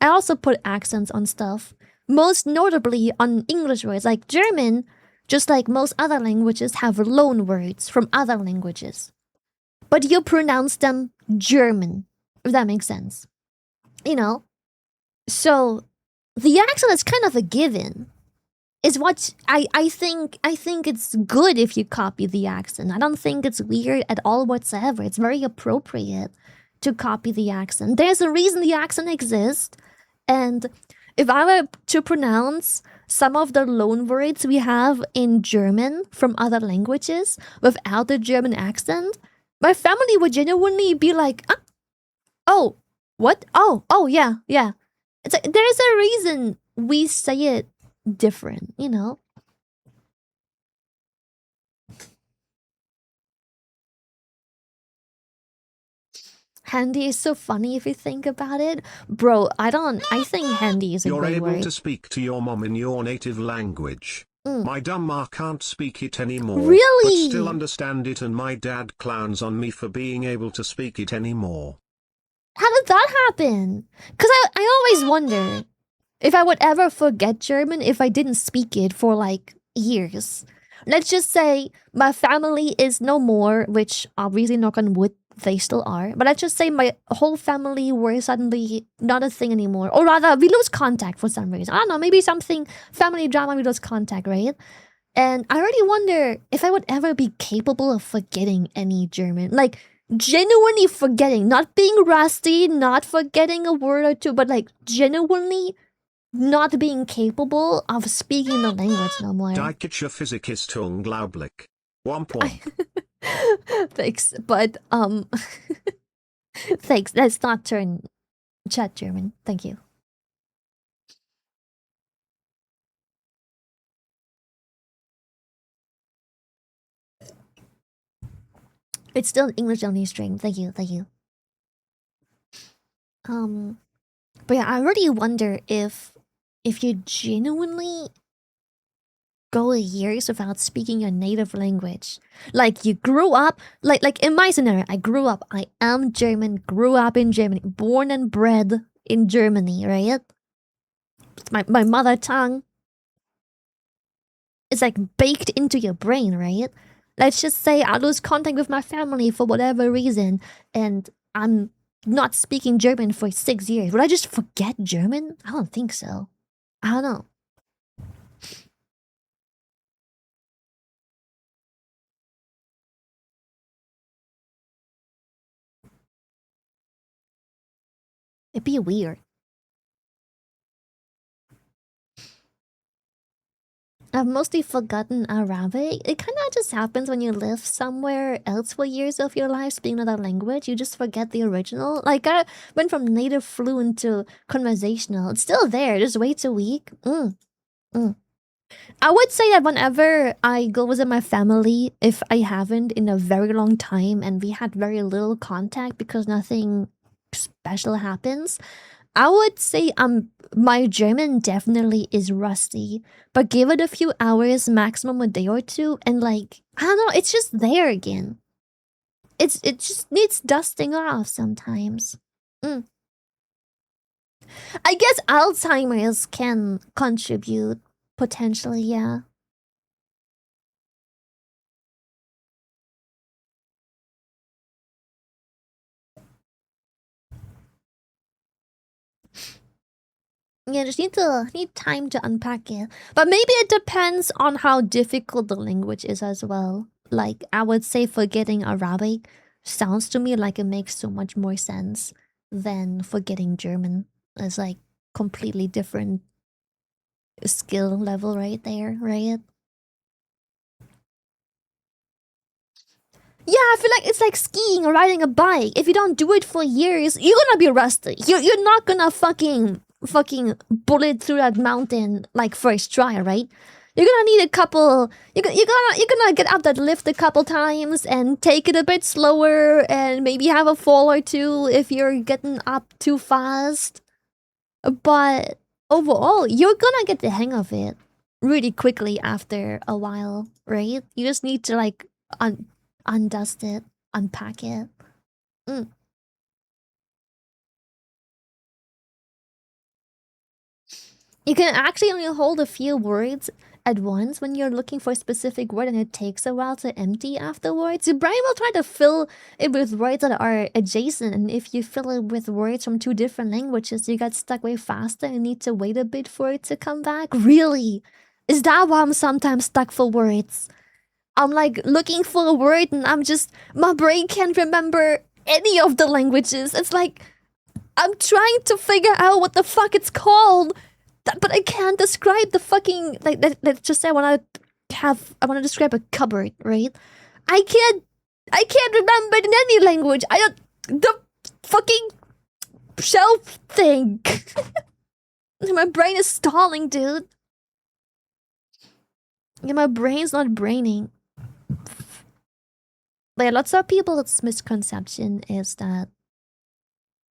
I also put accents on stuff. Most notably on English words. Like German, just like most other languages, have loan words from other languages. But you pronounce them German, if that makes sense. You know? So the accent is kind of a given. Is what I think it's good if you copy the accent. I don't think it's weird at all whatsoever. It's very appropriate to copy the accent. There's a reason the accent exists. And if I were to pronounce some of the loan words we have in German from other languages without the German accent, my family would genuinely be like, ah, oh, what? Oh, yeah, yeah. It's like there's a reason we say it different, you know? Handy is so funny if you think about it. Bro, I think handy is a You're great able word. to speak to your mom in your native language. My dumb ma can't speak it anymore. Really? But still understand it, and my dad clowns on me for being able to speak it anymore. How did that happen? Because I always wonder if I would ever forget German if I didn't speak it for like years. Let's just say my family is no more, which obviously knock on wood, they still are. But let's just say my whole family were suddenly not a thing anymore. Or rather, we lose contact for some reason. I don't know, maybe something, family drama, we lose contact, right? And I already wonder if I would ever be capable of forgetting any German. Like, genuinely forgetting. Not being rusty, not forgetting a word or two, but like genuinely not being capable of speaking the language no more. Deutsche Physik ist unglaublich. Womp womp. Thanks, but thanks. Let's not turn chat German. Thank you. It's still English only stream. Thank you, thank you. But yeah, I really wonder if you genuinely go years without speaking your native language. Like you grew up, like in my scenario, I grew up, I am German, grew up in Germany, born and bred in Germany, right? It's my mother tongue. It's like baked into your brain, right? Let's just say I lose contact with my family for whatever reason, and I'm not speaking German for 6 years. Would I just forget German? I don't think so. I don't know. It'd be weird. I've mostly forgotten Arabic. It kind of just happens when you live somewhere else for years of your life speaking another language. You just forget the original. Like, I went from native fluent to conversational. It's still there, just way too weak. I would say that whenever I go visit my family, if I haven't in a very long time and we had very little contact because nothing special happens, I would say my German definitely is rusty, but give it a few hours, maximum a day or two, and like I don't know, it's just there again. It just needs dusting off sometimes. I guess Alzheimer's can contribute potentially, yeah. Yeah, just need time to unpack it. But maybe it depends on how difficult the language is as well. Like I would say forgetting Arabic sounds to me like it makes so much more sense than forgetting German. It's like completely different skill level right there, right? Yeah, I feel like it's like skiing or riding a bike. If you don't do it for years, you're gonna be rusty. You're not gonna fucking bullet through that mountain like first try, right? You're gonna need a couple. You're gonna get up that lift a couple times and take it a bit slower and maybe have a fall or two if you're getting up too fast. But overall, you're gonna get the hang of it really quickly after a while, right? You just need to like undust it, unpack it. Mm. You can actually only hold a few words at once when you're looking for a specific word, and it takes a while to empty afterwards. Your brain will try to fill it with words that are adjacent, and if you fill it with words from two different languages, you get stuck way faster and need to wait a bit for it to come back. Really? Is that why I'm sometimes stuck for words? I'm like looking for a word and my brain can't remember any of the languages. It's like I'm trying to figure out what the fuck it's called, but I can't describe the fucking like. Let's just say I want to describe a cupboard, right? I can't remember it in any language. I don't the fucking shelf thing. My brain is stalling, dude. Yeah, my brain's not braining. Like lots of people's misconception is that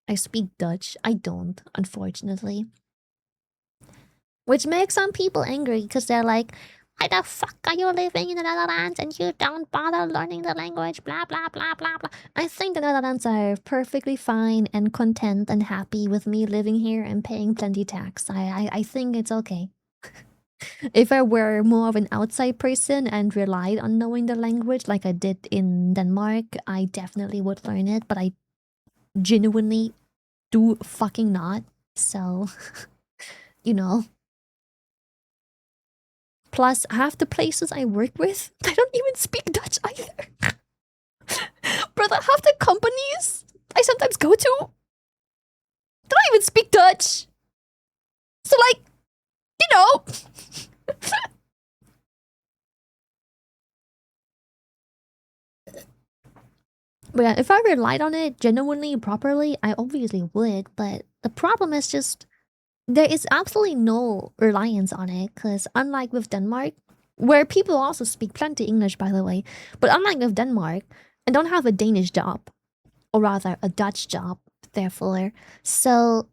I speak Dutch. I don't, unfortunately. Which makes some people angry because they're like, why the fuck are you living in the Netherlands and you don't bother learning the language? Blah, blah, blah, blah, blah. I think the Netherlands are perfectly fine and content and happy with me living here and paying plenty tax. I think it's okay. If I were more of an outside person and relied on knowing the language like I did in Denmark, I definitely would learn it, but I genuinely do fucking not. So, you know. Plus, half the places I work with, they don't even speak Dutch either. Brother, half the companies I sometimes go to, they don't even speak Dutch. So, like, you know. But yeah, if I relied on it genuinely, properly, I obviously would. But the problem is just there is absolutely no reliance on it, because unlike with Denmark, where people also speak plenty English, by the way, but unlike with Denmark, I don't have a Danish job, or rather a Dutch job, therefore. So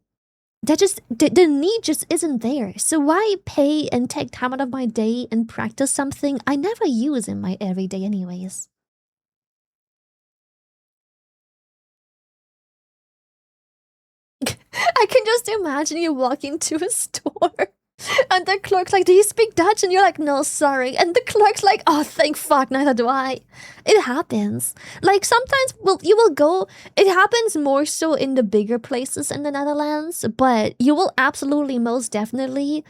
the need just isn't there. So why pay and take time out of my day and practice something I never use in my everyday anyways? I can just imagine you walk into a store and the clerk's like, do you speak Dutch? And you're like, no, sorry. And the clerk's like, oh, thank fuck, neither do I. It happens. Like, sometimes you will go, it happens more so in the bigger places in the Netherlands, but you will absolutely, most definitely,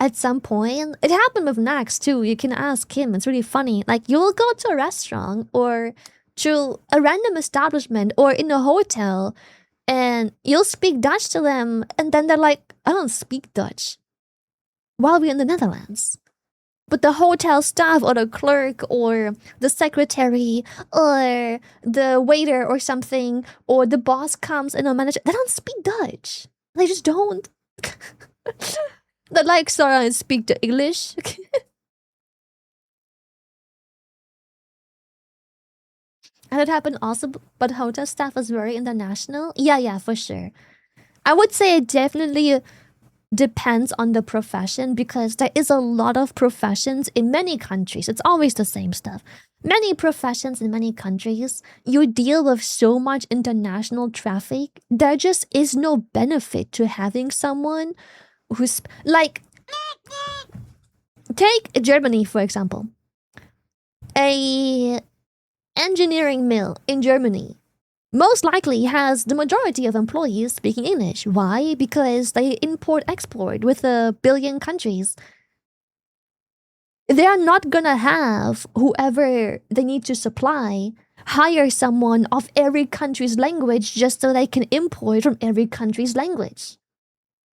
at some point, it happened with Nax too. You can ask him. It's really funny. Like, you'll go to a restaurant or to a random establishment or in a hotel, and you'll speak Dutch to them, and then they're like, I don't speak Dutch, while we're in the Netherlands. But the hotel staff or the clerk or the secretary or the waiter or something or the boss comes and a manager, they don't speak Dutch. They just don't. They're like, sorry, I speak the English. And it happened also, but hotel staff was very international. Yeah, for sure. I would say it definitely depends on the profession, because there is a lot of professions in many countries. It's always the same stuff. Many professions in many countries, you deal with so much international traffic. There just is no benefit to having someone who's like, take Germany for example. A engineering mill in Germany most likely has the majority of employees speaking English. Why? Because they import-export with a billion countries. They are not gonna have whoever they need to supply hire someone of every country's language just so they can import from every country's language.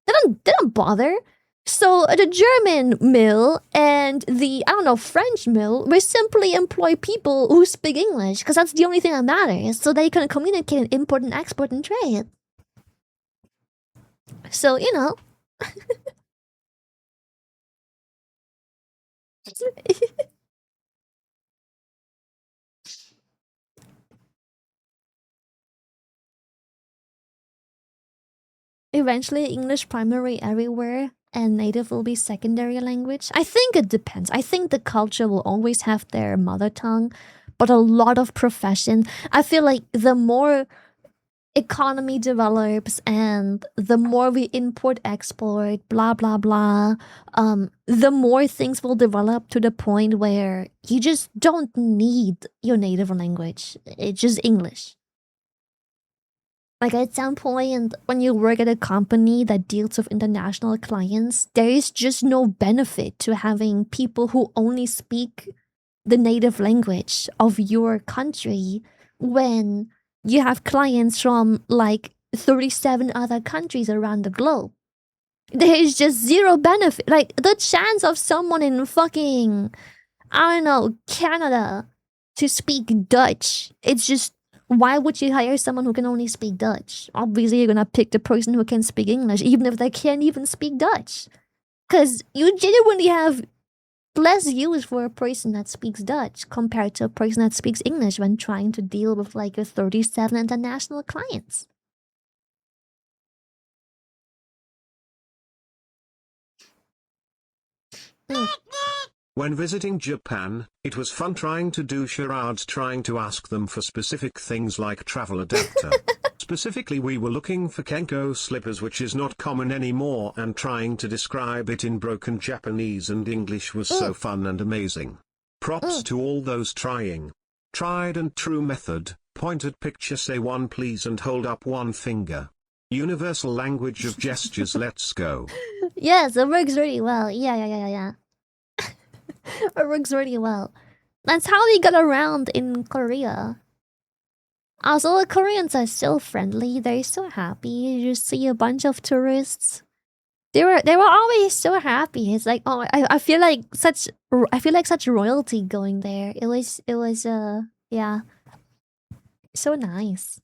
They don't bother. So the German mill and the, I don't know, French mill will simply employ people who speak English, because that's the only thing that matters, so they can communicate and import and export and trade. So, you know. Eventually, English primary everywhere and native will be secondary language. I think it depends. I think the culture will always have their mother tongue, but a lot of profession. I feel like the more economy develops and the more we import export blah blah blah, the more things will develop to the point where you just don't need your native language. It's just English. Like at some point when you work at a company that deals with international clients, there is just no benefit to having people who only speak the native language of your country when you have clients from like 37 other countries around the globe. There is just zero benefit. Like the chance of someone in fucking, I don't know, Canada to speak Dutch, it's just, why would you hire someone who can only speak Dutch? Obviously, you're gonna pick the person who can speak English, even if they can't even speak Dutch. Because you genuinely have less use for a person that speaks Dutch compared to a person that speaks English when trying to deal with like your 37 international clients. When visiting Japan, it was fun trying to do charades, trying to ask them for specific things like travel adapter. Specifically, we were looking for Kenko slippers, which is not common anymore, and trying to describe it in broken Japanese and English was so fun and amazing. Props to all those trying. Tried and true method, point at picture, say one please and hold up one finger. Universal language of gestures, let's go. Yes, it works really well. Yeah. It works really well. That's how we got around in Korea. Also, the Koreans are so friendly. They're so happy. You just see a bunch of tourists. They were always so happy. It's like, oh, I feel like such royalty going there. It was yeah, so nice.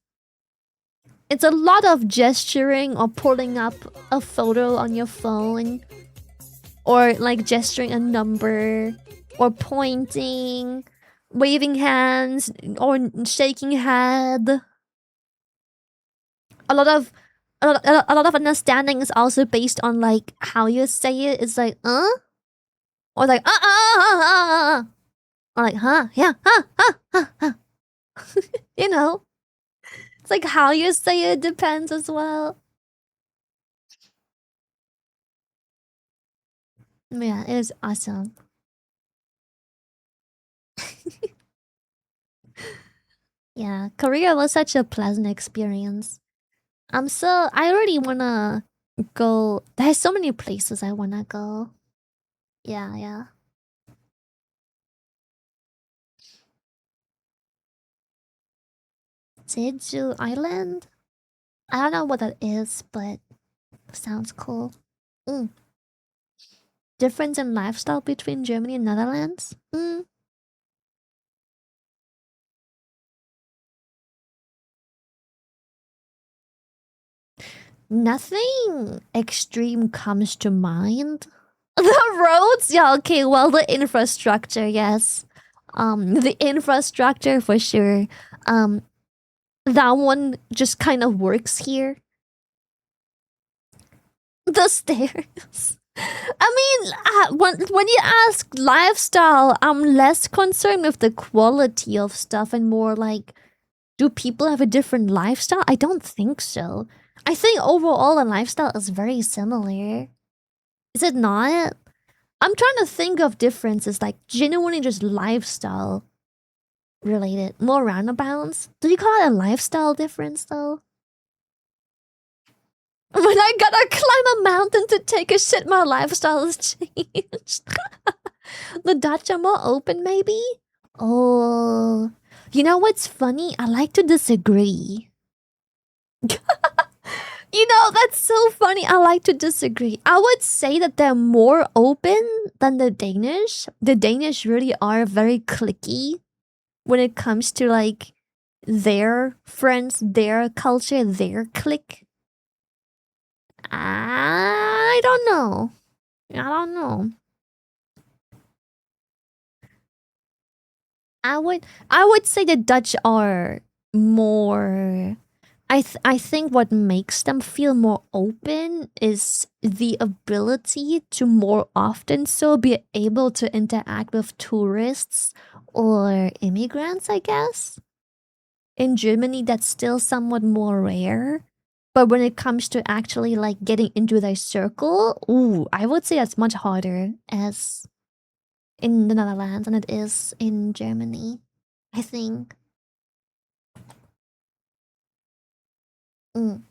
It's a lot of gesturing or pulling up a photo on your phone, or like gesturing a number, or pointing, waving hands, or shaking head. A lot of understanding is also based on like how you say it. It's like or like or like yeah you know, it's like how you say it depends as well. Yeah, it is awesome. Yeah, Korea was such a pleasant experience. I really wanna go. There's so many places I wanna go. Yeah. Jeju Island? I don't know what that is, but sounds cool. Mm. Difference in lifestyle between Germany and Netherlands? Nothing extreme comes to mind. The roads? Yeah, okay, well, the infrastructure, yes. The infrastructure for sure. That one just kind of works here. The stairs. I mean, when you ask lifestyle, I'm less concerned with the quality of stuff and more like, do people have a different lifestyle? I don't think so. I think overall the lifestyle is very similar. Is it not? I'm trying to think of differences, like genuinely just lifestyle related, more roundabouts. Do you call it a lifestyle difference though? When I gotta climb a mountain to take a shit, my lifestyle has changed. The Dutch are more open, maybe? Oh. You know what's funny? I like to disagree. You know, that's so funny. I like to disagree. I would say that they're more open than the Danish. The Danish really are very cliquey when it comes to like their friends, their culture, their clique. I don't know. I don't know. I would say the Dutch are more. I think what makes them feel more open is the ability to more often so be able to interact with tourists or immigrants, I guess. In Germany, that's still somewhat more rare. But when it comes to actually like getting into their circle, ooh, I would say that's much harder as in the Netherlands than it is in Germany. I think. Mm.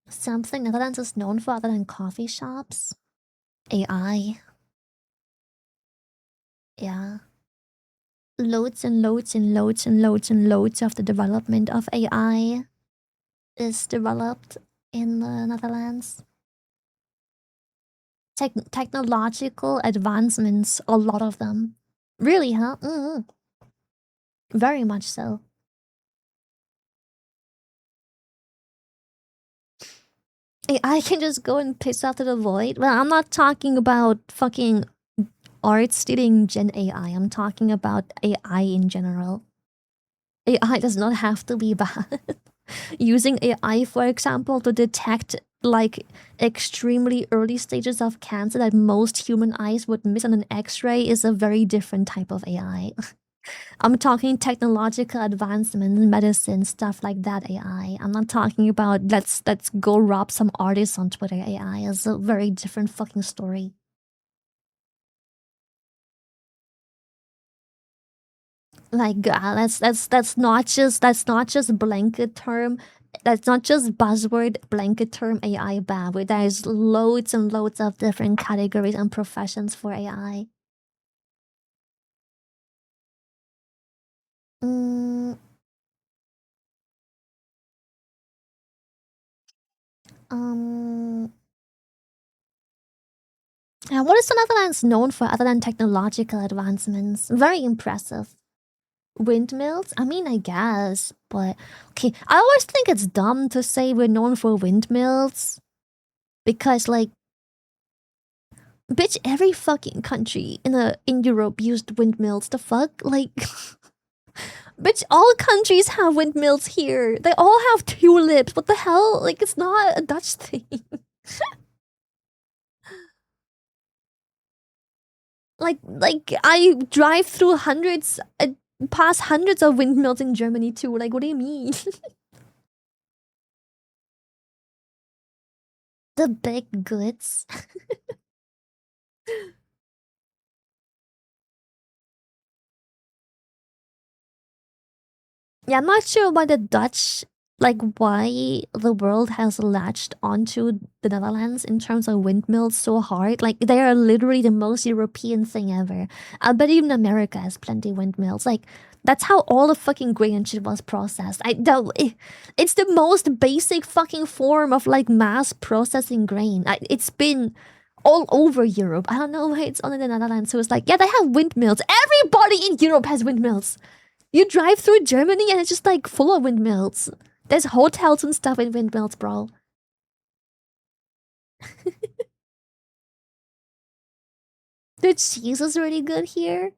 Something Netherlands is known for other than coffee shops. AI. Yeah. Loads and loads and loads and loads and loads of the development of AI is developed in the Netherlands. Technological advancements, a lot of them. Really, huh? Very much so. I can just go and piss out to the void. Well, I'm not talking about fucking art stealing Gen AI. I'm talking about AI in general. AI does not have to be bad. Using AI, for example, to detect like extremely early stages of cancer that most human eyes would miss on an X-ray is a very different type of AI. I'm talking technological advancements, medicine, stuff like that AI. I'm not talking about let's go rob some artists on Twitter AI. It's a very different fucking story. Like that's not just blanket term. That's not just buzzword blanket term AI bad. There's loads and loads of different categories and professions for AI. Mm, um, and what is the Netherlands known for other than technological advancements? Very impressive. Windmills? I mean, I guess, but okay. I always think it's dumb to say we're known for windmills because, like, bitch, every fucking country in Europe used windmills. The fuck, like, bitch, all countries have windmills here. They all have tulips. What the hell? Like, it's not a Dutch thing. like I drive through hundreds, past hundreds of windmills in Germany too. Like, what do you mean? The big goods. Yeah, I'm not sure why the Dutch, like, why the world has latched onto the Netherlands in terms of windmills so hard. Like, they are literally the most European thing ever. I bet even America has plenty of windmills. Like, that's how all the fucking grain and shit was processed. It's the most basic fucking form of, like, mass processing grain. It's been all over Europe. I don't know why it's only the Netherlands. So it's like, yeah, they have windmills. Everybody in Europe has windmills. You drive through Germany and it's just like full of windmills. There's hotels and stuff in windmills, bro. The cheese is really good here.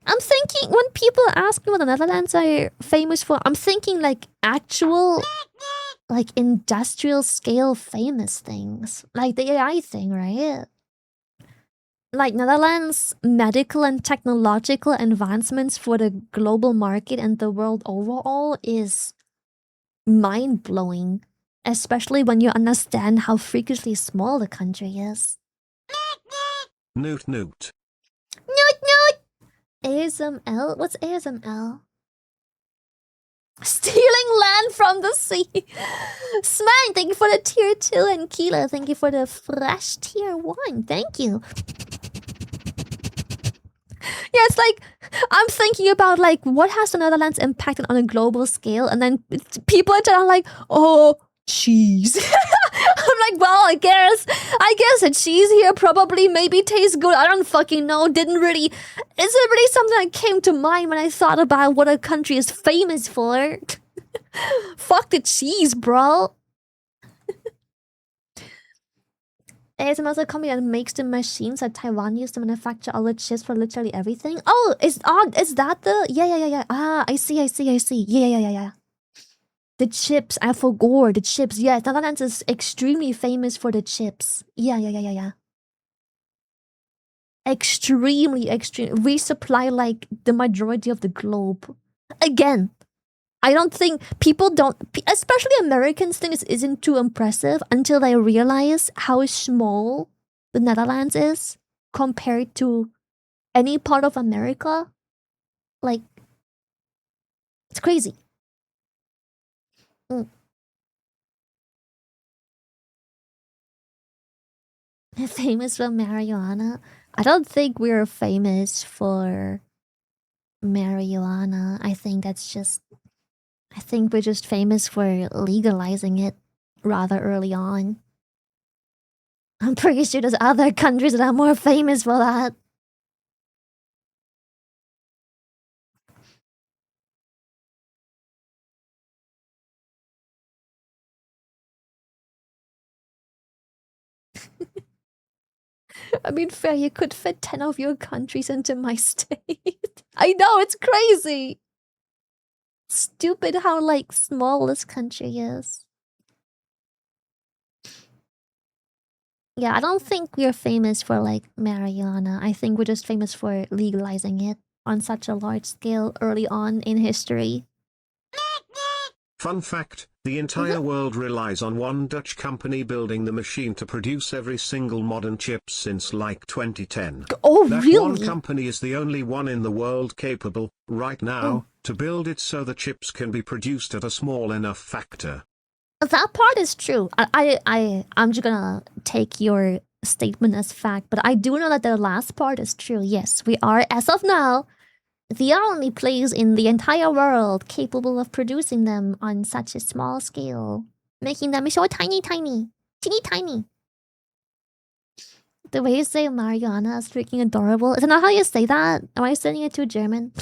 I'm thinking when people ask me what the Netherlands are famous for, I'm thinking like actual, like industrial scale famous things. Like the AI thing, right? Like Netherlands medical and technological advancements for the global market and the world overall is mind blowing, especially when you understand how freakishly small the country is. Noot noot. Noot noot! ASML? What's ASML? Stealing land from the sea. Smang, thank you for the tier 2, and Keela, thank you for the fresh tier 1. Thank you. Yeah, it's like I'm thinking about like what has the Netherlands impacted on a global scale, and then people in China are like, oh, cheese. I'm like, well, I guess the cheese here probably maybe tastes good. I don't fucking know. Isn't really something that came to mind when I thought about what a country is famous for. Fuck the cheese, bro. ASML is a company that makes the machines that Taiwan used to manufacture all the chips for literally everything. Oh, is that the yeah. Ah, I see. Yeah. The chips, I forgot the chips. Yeah, Netherlands is extremely famous for the chips. Yeah. extremely extreme. We supply like the majority of the globe. Again, I don't think people don't, especially Americans, think this isn't too impressive until they realize how small the Netherlands is compared to any part of America. Like, it's crazy. Mm. Famous for marijuana? I don't think we're famous for marijuana. I think that's just. I think we're just famous for legalizing it rather early on. I'm pretty sure there's other countries that are more famous for that. I mean, fair, you could fit 10 of your countries into my state. I know, it's crazy. Stupid how, like, small this country is. Yeah, I don't think we're famous for, like, marijuana. I think we're just famous for legalizing it on such a large scale early on in history. Fun fact, the entire world relies on one Dutch company building the machine to produce every single modern chip since like 2010. Oh, That really? one company is the only one in the world capable, right now, to build it so the chips can be produced at a small enough factor. That part is true. I'm just gonna take your statement as fact, but I do know that the last part is true. Yes, we are, as of now, the only place in the entire world capable of producing them on such a small scale, making them so tiny, tiny, teeny tiny. The way you say marijuana is freaking adorable. Is it not how you say that? Am I saying it too German?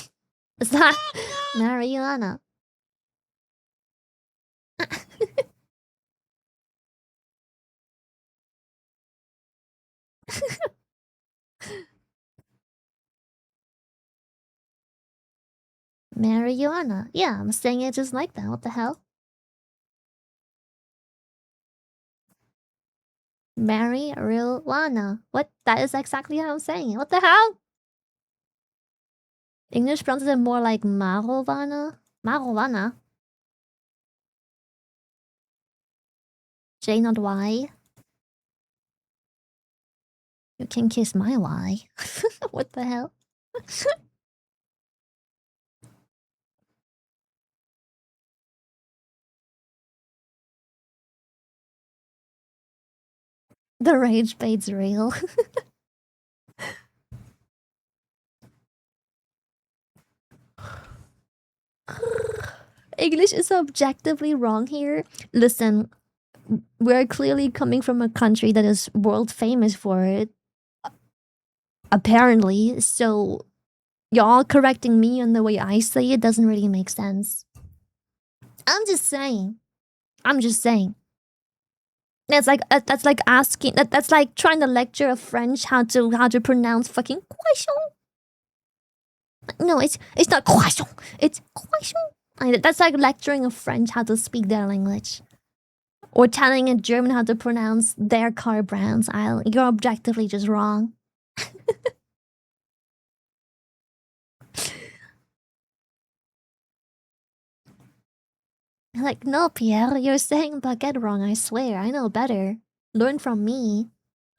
Is that marijuana? Marijuana. Yeah, I'm saying it just like that. What the hell? Marijuana. What? That is exactly how I'm saying it. What the hell? English pronounces it more like marijuana. Marijuana. J, not Y. You can kiss my Y. What the hell? The rage bait's real. English is objectively wrong here. Listen, we're clearly coming from a country that is world famous for it. Apparently, so y'all correcting me on the way I say it doesn't really make sense. I'm just saying. I'm just saying. That's like asking that's like trying to lecture a French how to pronounce fucking croissant. No, it's not croissant. It's croissant. That's like lecturing a French how to speak their language, or telling a German how to pronounce their car brands. You're objectively just wrong. Like, no, Pierre, you're saying baguette wrong. I swear, I know better. Learn from me.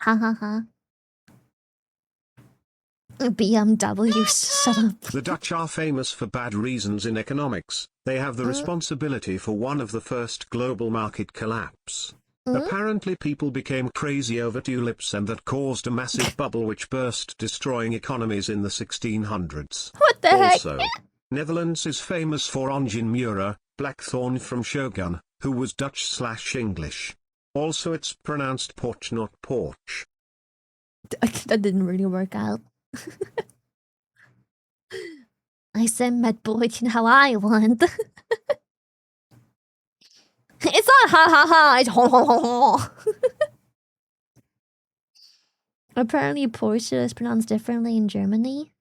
Ha ha ha. BMW, shut up. The Dutch are famous for bad reasons in economics. They have the responsibility for one of the first global market collapse. Apparently people became crazy over tulips and that caused a massive bubble which burst, destroying economies in the 1600s. What the Also, heck? Netherlands is famous for Ongen Muren, Blackthorn from Shogun, who was Dutch/English. Also it's pronounced porch not porch. That didn't really work out. I said Met Boykin how I want. It's not ha ha ha, it's ho ho ho ho. Apparently Porsche is pronounced differently in Germany.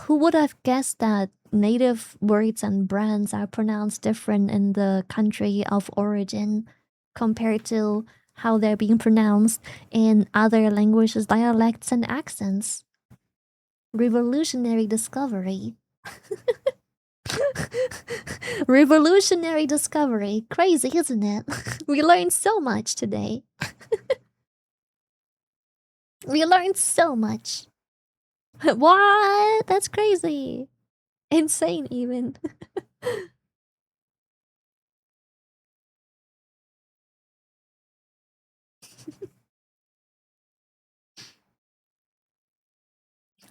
Who would have guessed that native words and brands are pronounced different in the country of origin compared to how they're being pronounced in other languages, dialects, and accents. Revolutionary discovery. Revolutionary discovery. Crazy, isn't it? We learned so much today. We learned so much. What? That's crazy. Insane, even.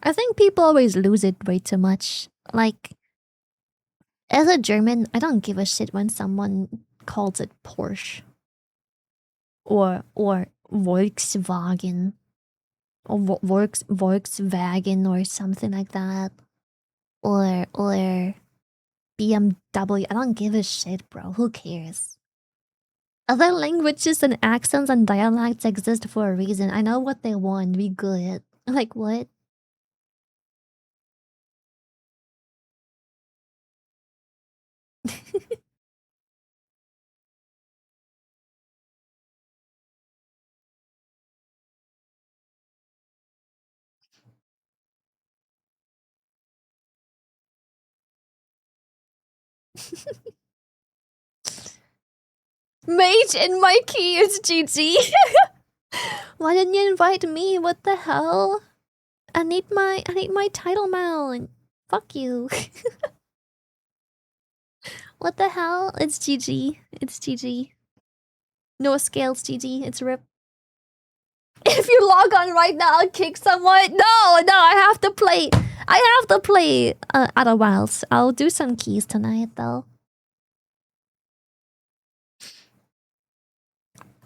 I think people always lose it way too much. Like, as a German, I don't give a shit when someone calls it Porsche or Volkswagen or Volkswagen or something like that, or BMW. I don't give a shit, bro. Who cares? Other languages and accents and dialects exist for a reason. I know what they want. Be good. Like what? Mage in my key is GG. Why didn't you invite me? What the hell? I need my title mount. Fuck you. What the hell? It's GG. It's GG. No scales, GG. It's RIP. If you log on right now, I'll kick someone. No, I have to play. I have to play Outer Wilds. I'll do some keys tonight, though.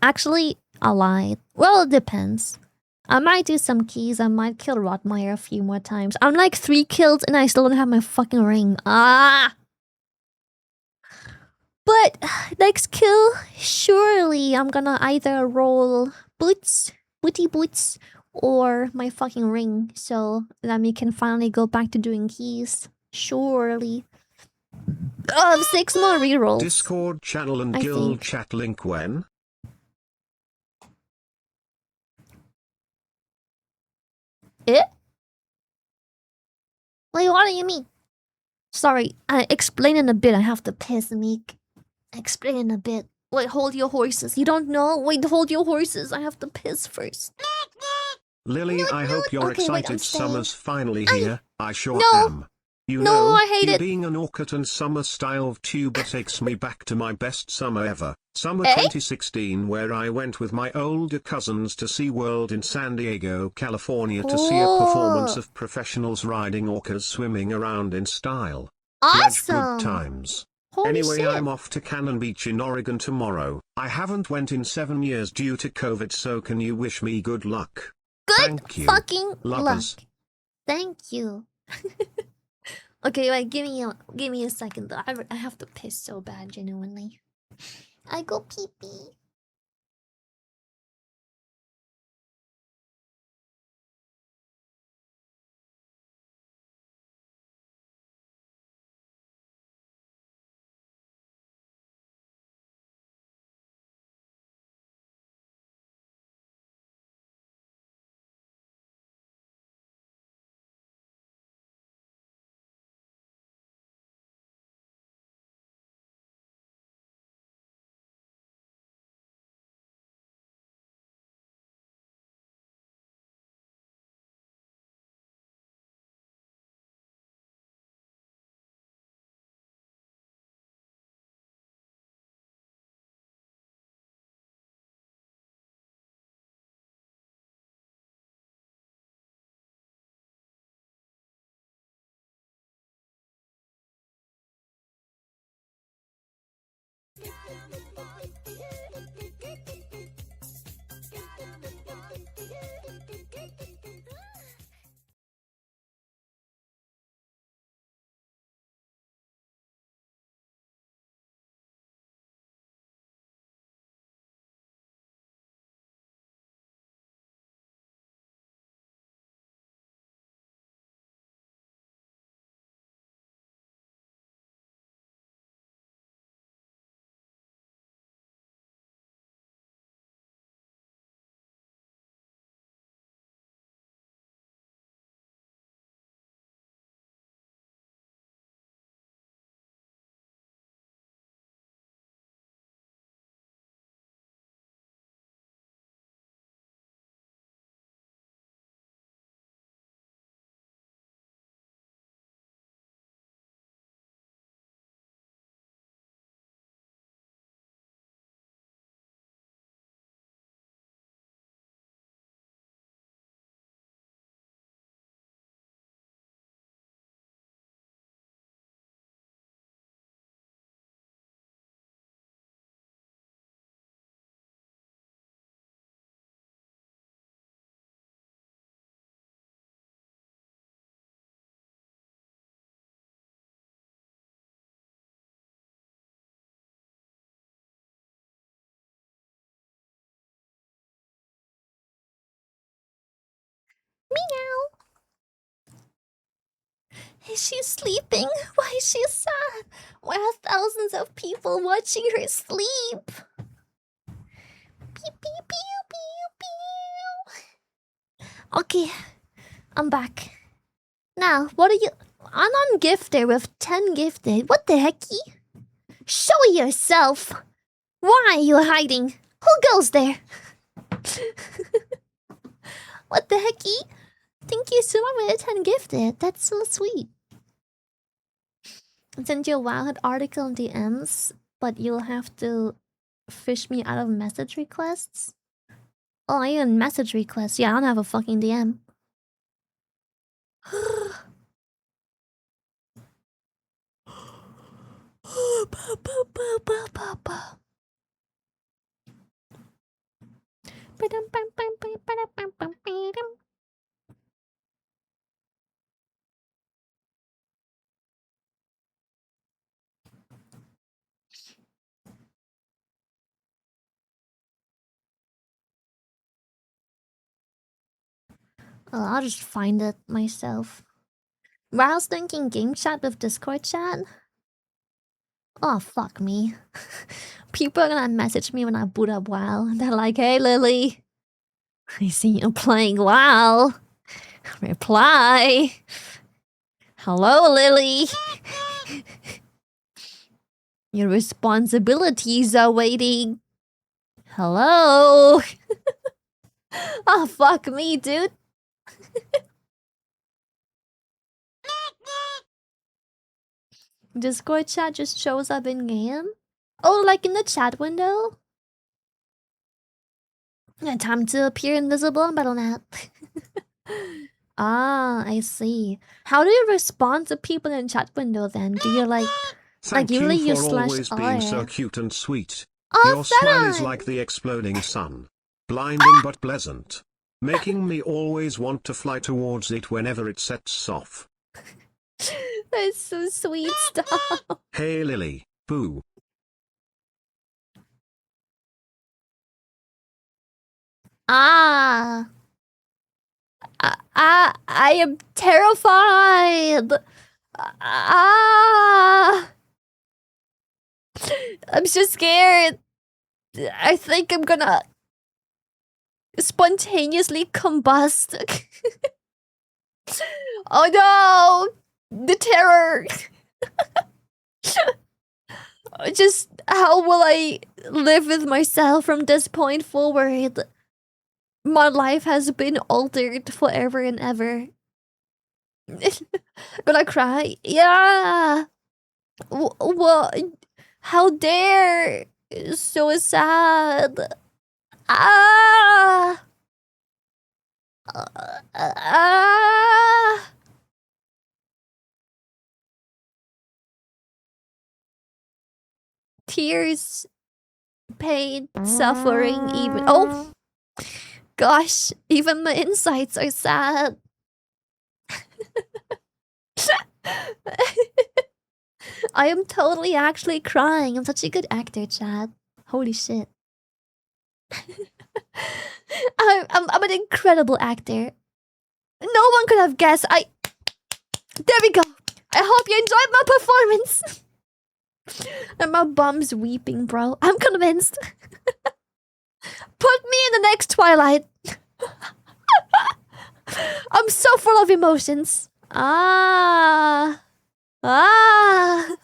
Actually, I lied. Well, it depends. I might do some keys. I might kill Rotmeyer a few more times. I'm like 3 kills and I still don't have my fucking ring. Ah! But next kill, surely I'm gonna either roll booty boots, or my fucking ring, so that we can finally go back to doing keys. Surely. 6 more rerolls. Discord channel and I guild think. chat link when? Eh? Wait, what do you mean? Sorry, explain in a bit. I have to piss, Meek. Explain in a bit. Wait, hold your horses. You don't know? Wait, hold your horses. I have to piss first. Lily, I hope you're Okay, wait, I'm excited staying. summer's finally here. I sure No. am. You No, know, I hate you it. being an orchid and summer style tuber takes me back to my best summer ever. Summer Eh? 2016, where I went with my older cousins to SeaWorld in San Diego, California to see a performance of professionals riding orcas swimming around in style. Pledge good Awesome. times. Holy Anyway, shit. I'm off to Cannon Beach in Oregon tomorrow. I haven't went in 7 years due to COVID, so can you wish me good luck? Good Thank you. fucking Lovers. luck. Thank you. Okay, wait, give me a second though. I have to piss so bad, genuinely. I go pee pee. Is she sleeping? Why is she sad? Why are thousands of people watching her sleep? Pew, pew, pew, pew, pew. Okay, I'm back. Now, what are you? I'm on gifted with 10 gifted. What the hecky? Show yourself! Why are you hiding? Who goes there? What the hecky? Thank you so much for the 10 gifted. That's so sweet. I sent you a wild article in DMs, but you'll have to fish me out of message requests. Oh, I in message requests. Yeah, I don't have a fucking DM. Oh, I'll just find it myself. While I was thinking game chat with Discord chat. Oh, fuck me. People are gonna message me when I boot up WoW. They're like, hey, Lily. I see you playing WoW. Reply. Hello, Lily. Your responsibilities are waiting. Hello. Oh, fuck me, dude. Discord chat just shows up in game? Oh, like in the chat window? Yeah, time to appear invisible on Battle.net. Ah, I see. How do you respond to people in chat window then? Do you like Thank usually you you for slash always being so R? cute and sweet. Oh, Your smile is Fedon! like the exploding sun. Blinding but pleasant. Making me always want to fly towards it whenever it sets off. That's so sweet stuff. Hey Lily, boo. Ah. I am terrified. Ah. I'm so scared. I think I'm gonna spontaneously combust. Oh no! The terror. Just how will I live with myself from this point forward? My life has been altered forever and ever. Gonna cry? Yeah. What? How dare? So sad. Ah. Ah. Tears, pain, suffering, even. Oh! Gosh, even my insides are sad. I am totally actually crying. I'm such a good actor, Chad. Holy shit. I'm an incredible actor. No one could have guessed. There we go. I hope you enjoyed my performance. And my bum's weeping, bro. I'm convinced. Put me in the next Twilight. I'm so full of emotions. Ah. Actor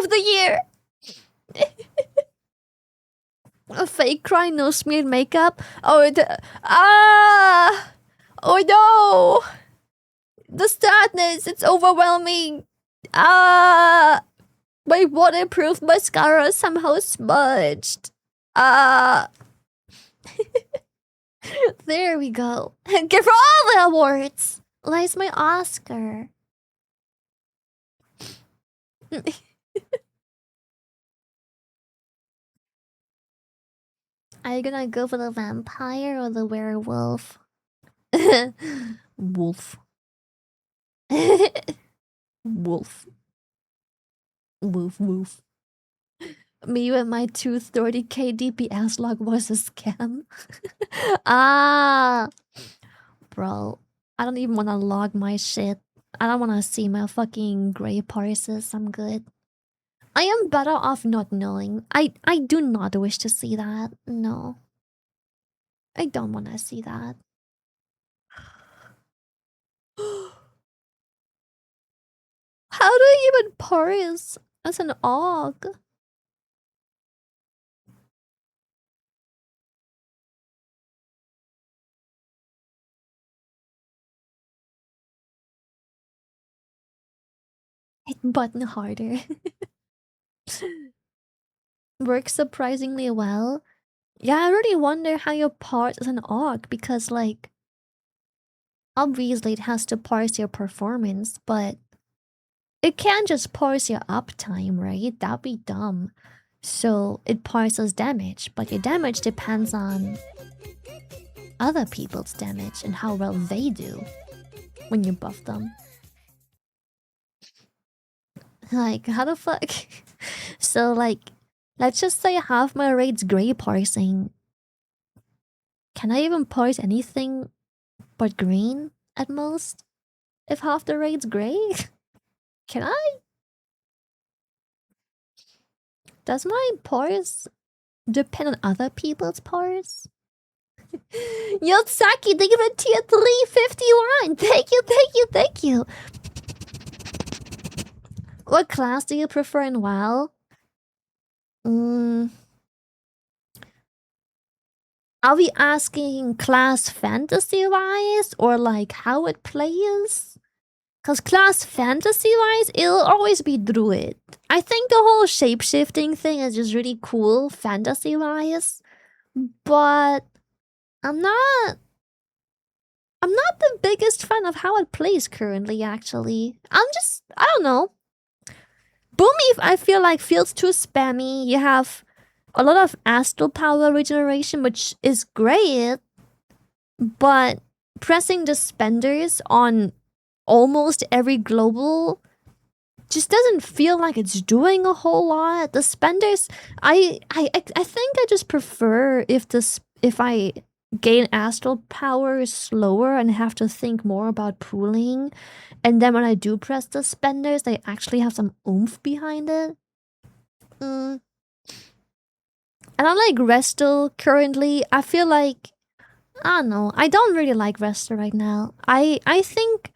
of the year. A fake cry, no smeared makeup. Oh, oh no. The sadness, it's overwhelming. My waterproof mascara somehow smudged. There we go. Give her all the awards. Lies my Oscar. Are you gonna go for the vampire or the werewolf? Wolf. Wolf. Woof woof. Me and my 230k DPS log was a scam. Ah, bro, I don't even want to log my shit. I don't want to see my fucking gray parses. I'm good. I am better off not knowing. I do not wish to see that. No. I don't want to see that. How do you even parse as an og? Hit button harder. Works surprisingly well. Yeah, I really wonder how you parse as an og because, like, obviously it has to parse your performance, but it can't just parse your uptime, right? That'd be dumb. So it parses damage, but your damage depends on other people's damage and how well they do when you buff them. Like, how the fuck? So, like, let's just say half my raid's gray parsing. Can I even parse anything but green at most? If half the raid's gray? Can I? Does my parse depend on other people's parse? Yotsaki, thank you for tier 351. Thank you, thank you, thank you. What class do you prefer in WoW? Are we asking class fantasy-wise or like how it plays? Cause class fantasy-wise, it'll always be druid. I think the whole shape-shifting thing is just really cool fantasy-wise. But I'm not the biggest fan of how it plays currently, actually. I don't know. Boomy, I feel like, feels too spammy. You have a lot of astral power regeneration, which is great, but pressing the spenders on almost every global just doesn't feel like it's doing a whole lot. The spenders, I think I just prefer if I gain astral power slower and have to think more about pooling, and then when I do press the spenders, they actually have some oomph behind it. And I like Resto currently. I feel like I don't know. I don't really like Resto right now. I think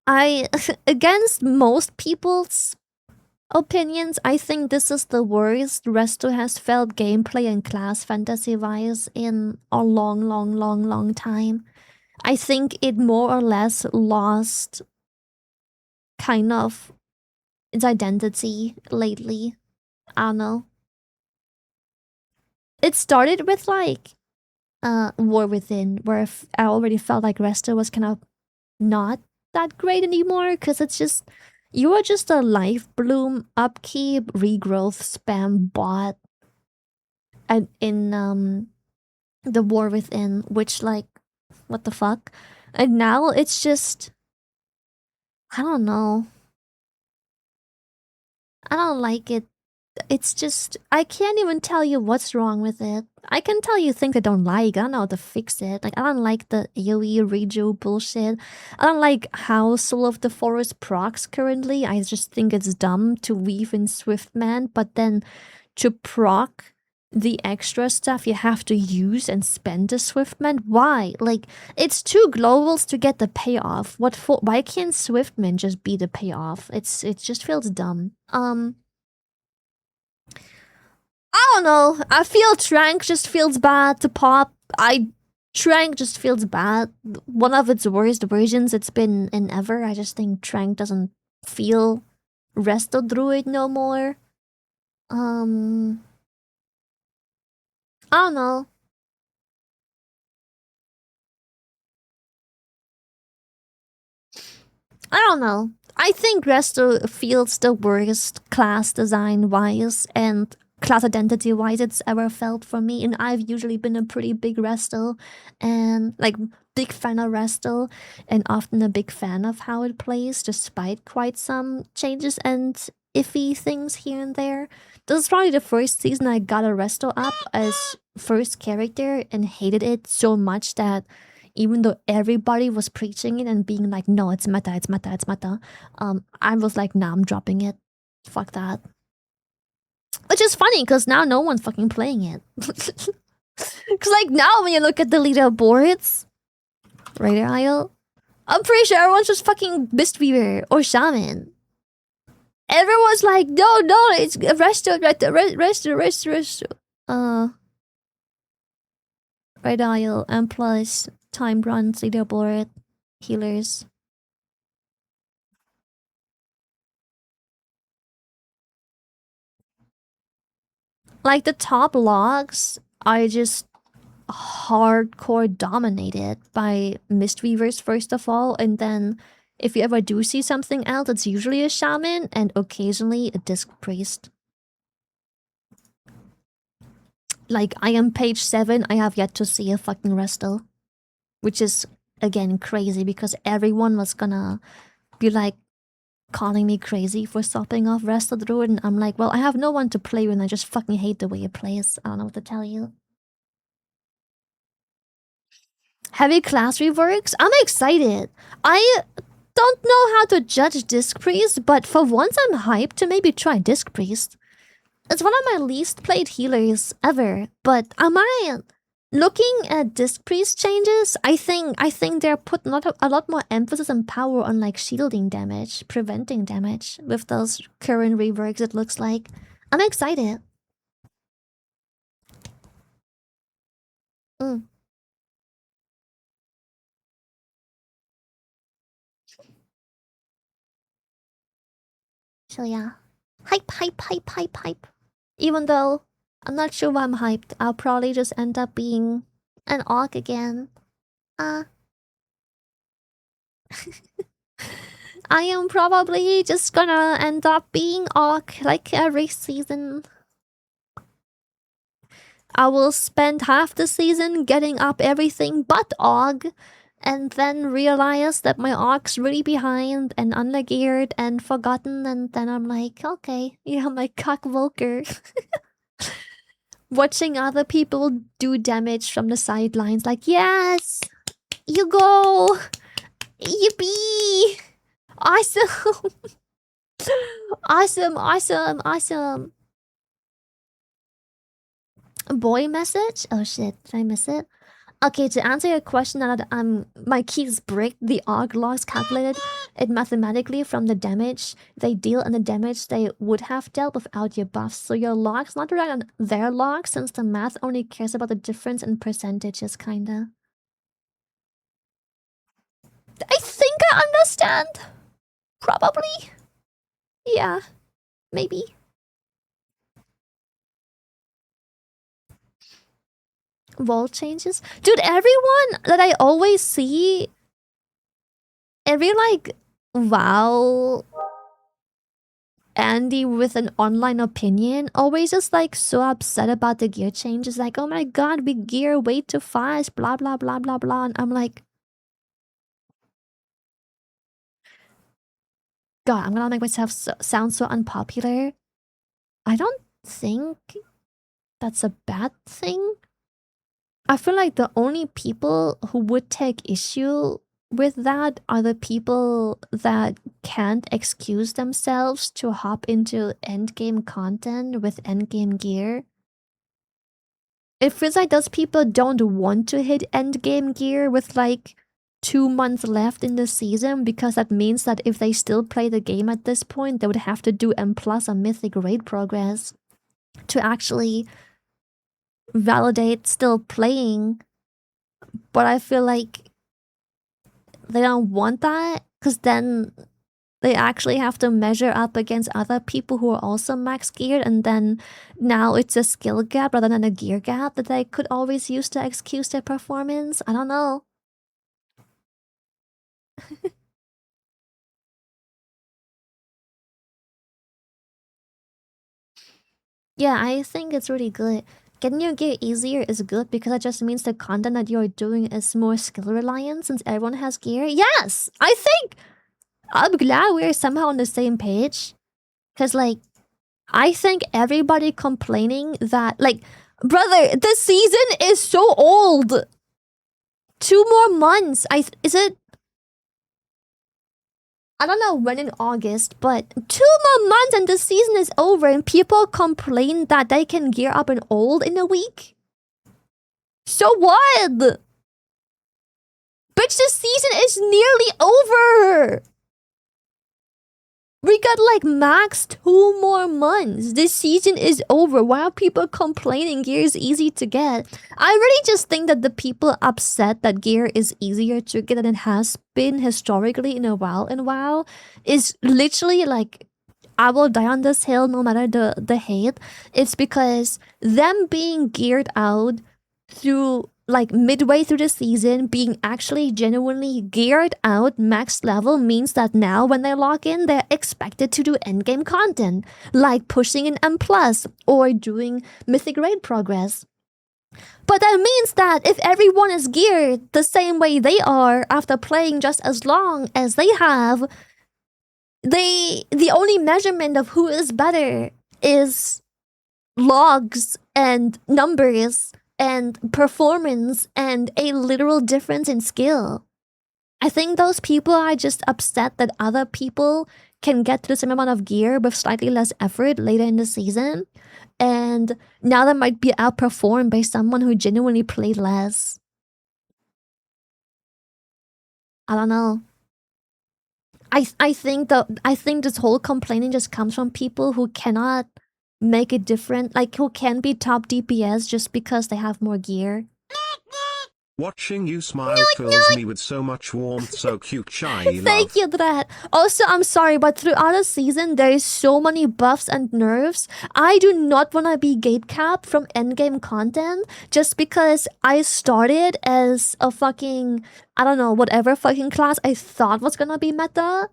I against most people's opinions, I think this is the worst Resto has felt gameplay and class fantasy wise in a long time. I think it more or less lost kind of its identity lately. I don't know. It started with like War Within, where I already felt like Resto was kind of not that great anymore because it's just you are just a life bloom upkeep regrowth spam bot and in the War Within, which like what the fuck, and now it's just I don't know, I don't like it. It's just I can't even tell you what's wrong with it. I can tell you things I don't like. I don't know how to fix it. Like I don't like the AoE rejo bullshit. I don't like how Soul of the Forest procs currently. I just think it's dumb to weave in Swiftman, but then to proc the extra stuff you have to use and spend the Swiftman. Why? Like it's two globals to get the payoff. What for? Why can't Swiftman just be the payoff? It just feels dumb. I don't know. I feel Trank just feels bad to pop. Trank just feels bad. One of its worst versions it's been in ever. I just think Trank doesn't feel Resto Druid no more. I don't know. I don't know. I think Resto feels the worst class design wise and class identity wise it's ever felt for me. And I've usually been a pretty big Resto and like big fan of Resto and often a big fan of how it plays despite quite some changes and iffy things here and there. This is probably the first season I got a Resto up as first character and hated it so much that even though everybody was preaching it and being like, no, it's meta, it's meta, it's meta. I was like, nah, I'm dropping it. Fuck that. Which is funny because now no one's fucking playing it. Because like now when you look at the leaderboards, Raider Isle, I'm pretty sure everyone's just fucking Mistweaver or Shaman. Everyone's like, no, it's Resto, Resto. Red Isle, M plus, time runs, leaderboard, healers. Like the top logs are just hardcore dominated by Mistweavers first of all, and then if you ever do see something else, it's usually a Shaman and occasionally a Disc Priest. Like, I am page 7, I have yet to see a fucking Restel. Which is, again, crazy because everyone was gonna be like calling me crazy for stopping off Restel Druid, and I'm like, well, I have no one to play with and I just fucking hate the way it plays. I don't know what to tell you. Heavy class reworks? I'm excited. I don't know how to judge Disc Priest, but for once I'm hyped to maybe try Disc Priest. It's one of my least played healers ever, but am I looking at Disc Priest changes? I think they're putting a lot more emphasis and power on like shielding damage, preventing damage with those current reworks, it looks like. I'm excited. So yeah. Hype. Even though I'm not sure why I'm hyped, I'll probably just end up being an Orc again. I am probably just gonna end up being Orc like every season. I will spend half the season getting up everything but Og, and then realize that my Orc's really behind and undergeared and forgotten, and then I'm like, okay, yeah, my cock Volker. Watching other people do damage from the sidelines, like, yes, you go, yippee, awesome, awesome. Boy message? Oh shit, did I miss it? Okay, to answer your question, that my keys break the AUG logs calculated it mathematically from the damage they deal and the damage they would have dealt without your buffs. So your logs not rely on their logs, since the math only cares about the difference in percentages, kinda. I think I understand. Probably. Yeah. Maybe. Wall changes? Dude, everyone that I always see, every like, wow, Andy with an online opinion, always just like so upset about the gear changes. Like, oh my god, we gear way too fast, blah blah blah blah blah. And I'm like, God, I'm gonna make myself sound so unpopular. I don't think that's a bad thing. I feel like the only people who would take issue with that are the people that can't excuse themselves to hop into endgame content with endgame gear. It feels like those people don't want to hit endgame gear with like 2 months left in the season, because that means that if they still play the game at this point, they would have to do M+ or Mythic raid progress to actually validate still playing. But I feel like they don't want that, because then they actually have to measure up against other people who are also max geared, and then now it's a skill gap rather than a gear gap that they could always use to excuse their performance. I don't know. Yeah, I think it's really good. Getting your gear easier is good because it just means the content that you're doing is more skill reliant since everyone has gear. Yes! I think I'm glad we're somehow on the same page. Because, like, I think everybody complaining that, like, brother, the season is so old! 2 more months. Is it? I don't know when in August, but 2 more months and the season is over, and people complain that they can gear up an old in a week. So what? Bitch, the season is nearly over. We got like max 2 more months. This season is over. Why are people complaining gear is easy to get? I really just think that the people upset that gear is easier to get than it has been historically in a while is literally like, I will die on this hill no matter the hate. It's because them being geared out through like midway through the season, being actually genuinely geared out max level means that now when they log in, they're expected to do endgame content, like pushing an M plus or doing mythic raid progress. But that means that if everyone is geared the same way they are after playing just as long as they have, the only measurement of who is better is logs and numbers and performance and a literal difference in skill. I think those people are just upset that other people can get to the same amount of gear with slightly less effort later in the season, and now they might be outperformed by someone who genuinely played less. I don't know. I think this whole complaining just comes from people who cannot make it different, like who can be top DPS just because they have more gear. Watching you smile fills me with so much warmth, so cute, shy love. Thank you, Drat. Also, I'm sorry, but throughout the season, there is so many buffs and nerfs. I do not want to be gatecapped from endgame content just because I started as a fucking, I don't know, whatever fucking class I thought was gonna be meta.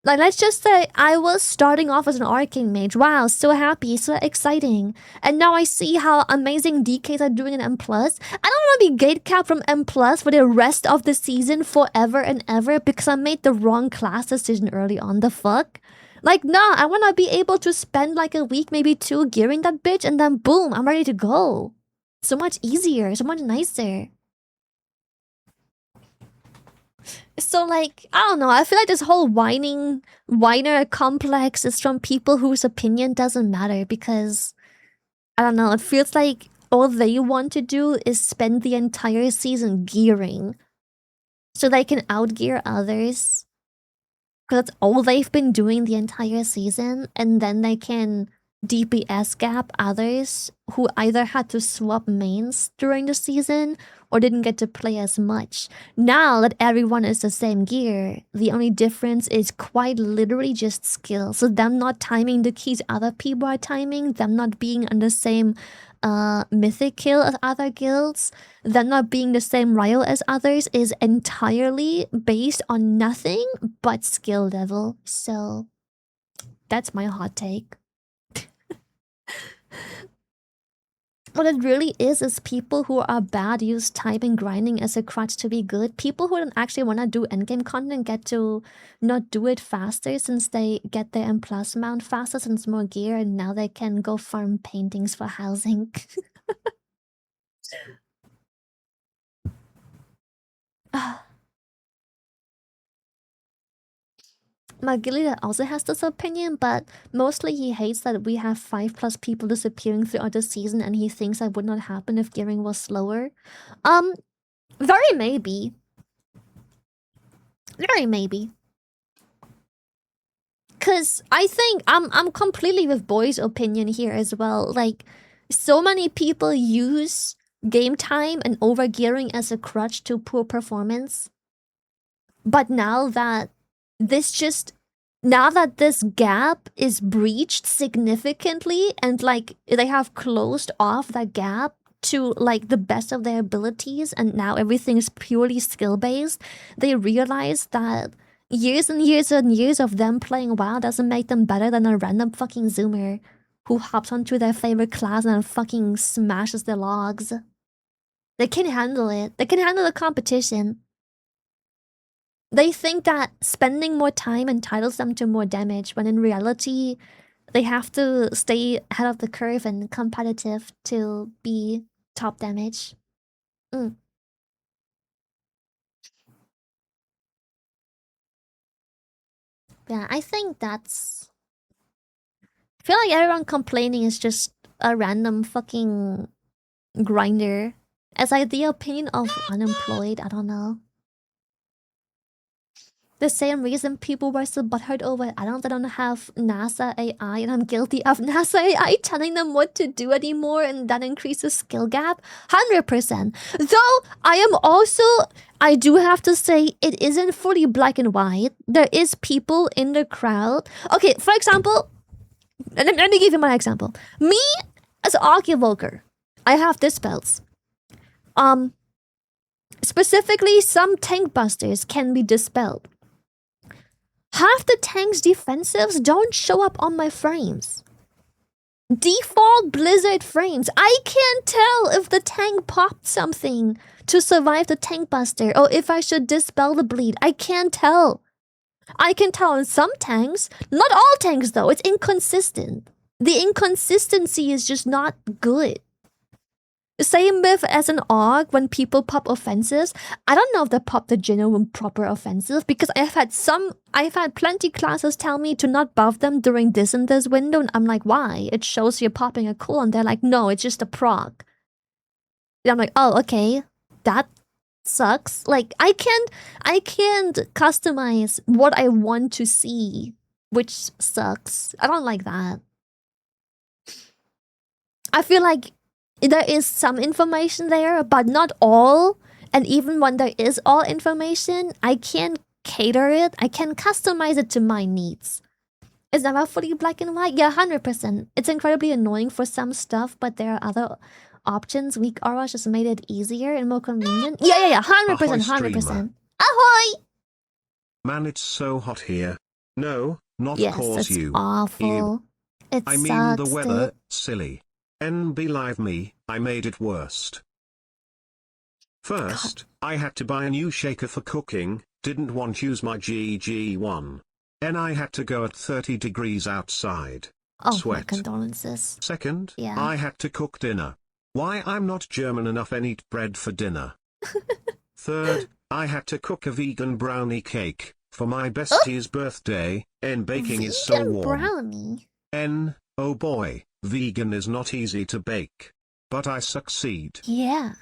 Like, let's just say I was starting off as an arcane mage. Wow, so happy, so exciting. And now I see how amazing DKs are doing in M+. I don't want to be gatecapped from M+ for the rest of the season forever and ever because I made the wrong class decision early on. The fuck? Like, nah, I want to be able to spend like a week, maybe 2, gearing that bitch, and then boom, I'm ready to go. So much easier, so much nicer. So like, I don't know, I feel like this whole whiner complex is from people whose opinion doesn't matter because, I don't know, it feels like all they want to do is spend the entire season gearing so they can outgear others. Because that's all they've been doing the entire season, and then they can DPS gap others who either had to swap mains during the season or didn't get to play as much. Now that everyone is the same gear, the only difference is quite literally just skill. So them not timing the keys other people are timing, them not being on the same mythic kill as other guilds, them not being the same riot as others is entirely based on nothing but skill level. So that's my hot take. What it really is people who are bad use time and grinding as a crutch to be good. People who don't actually want to do endgame content get to not do it faster since they get their M+ mount faster since more gear, and now they can go farm paintings for housing. Magillia also has this opinion, but mostly he hates that we have 5+ people disappearing throughout the season, and he thinks that would not happen if gearing was slower. Very maybe. Very maybe. Cause I think I'm completely with Boy's opinion here as well. Like, so many people use game time and overgearing as a crutch to poor performance. But now that this gap is breached significantly and like they have closed off that gap to like the best of their abilities, and now everything is purely skill based, they realize that years and years and years of them playing WoW doesn't make them better than a random fucking zoomer who hops onto their favorite class and fucking smashes their logs. They can handle it. They can handle the competition. They think that spending more time entitles them to more damage, when in reality, they have to stay ahead of the curve and competitive to be top damage. Yeah, I think that's. I feel like everyone complaining is just a random fucking grinder. As like the opinion of unemployed, I don't know. The same reason people were so butthurt over they don't have NASA AI, and I'm guilty of NASA AI telling them what to do anymore, and that increases skill gap. 100%. Though I do have to say, it isn't fully black and white. There is people in the crowd. Okay, for example, let me give you my example. Me as Archivoker, I have dispels. Specifically, some tank busters can be dispelled. Half the tank's defensives don't show up on my frames. Default Blizzard frames. I can't tell if the tank popped something to survive the tank buster or if I should dispel the bleed. I can't tell. I can tell in some tanks. Not all tanks though. It's inconsistent. The inconsistency is just not good. Same with as an AUG when people pop offensives. I don't know if they pop the genuine proper offensive because I've had plenty classes tell me to not buff them during this and this window, and I'm like, why? It shows you're popping a cool, and they're like, no, it's just a proc. And I'm like, oh, okay, that sucks. Like I can't customize what I want to see, which sucks. I don't like that. I feel like there is some information there, but not all. And even when there is all information, I can't cater it. I can customize it to my needs. Is that fully black and white? Yeah, 100%. It's incredibly annoying for some stuff, but there are other options. Weak auras just made it easier and more convenient. Yeah. 100%, 100%. Ahoy! Man, it's so hot here. No, not yes, cause it's you. awful. It I sucks, mean the weather, dude. silly. NB live me, I made it worst. First, I had to buy a new shaker for cooking, didn't want to use my GG1. And I had to go at 30 degrees outside. Oh, Sweat. my condolences. Second, yeah. I had to cook dinner. Why I'm not German enough and eat bread for dinner. Third, I had to cook a vegan brownie cake for my bestie's birthday, and baking is so warm. Brownie? Oh boy, vegan is not easy to bake. But I succeed. Yeah.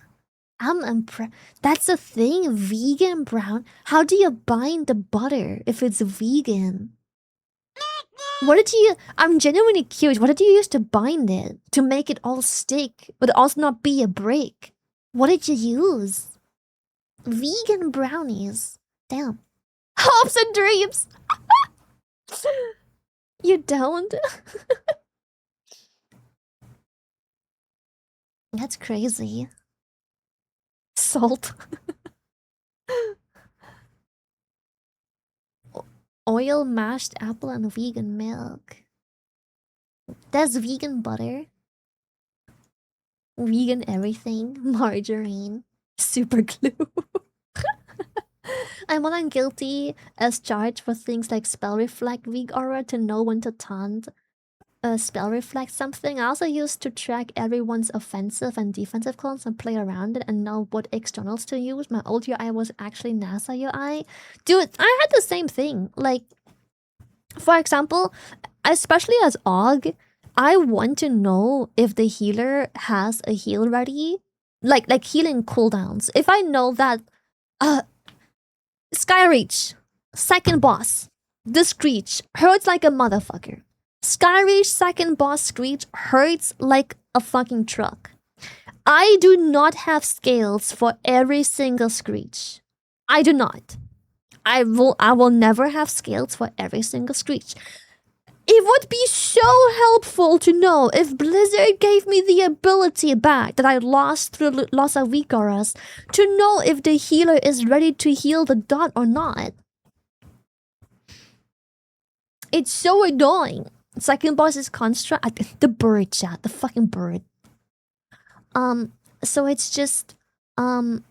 I'm impressed. That's the thing, vegan brown. How do you bind the butter if it's vegan? I'm genuinely curious. What did you use to bind it? To make it all stick, but also not be a brick? What did you use? Vegan brownies. Damn. Hopes and dreams. You don't? That's crazy. Salt. Oil, mashed apple, and vegan milk. There's vegan butter. Vegan everything. Margarine. Super glue. I'm not guilty as charged for things like spell reflect, weak aura to know when to taunt. Spell reflect something. I also used to track everyone's offensive and defensive clones and play around it and know what externals to use. My old UI was actually NASA UI. Dude, I had the same thing. Like, for example, especially as AUG, I want to know if the healer has a heal ready. Like healing cooldowns. If I know that Skyreach, second boss, the Screech hurts like a motherfucker. Skyreach second boss Screech hurts like a fucking truck. I do not have scales for every single Screech. I do not. I will never have scales for every single Screech. It would be so helpful to know if Blizzard gave me the ability back that I lost through loss of weak auras to know if the healer is ready to heal the dot or not. It's so annoying. Second boss is construct. The bird chat, the fucking bird. So it's just the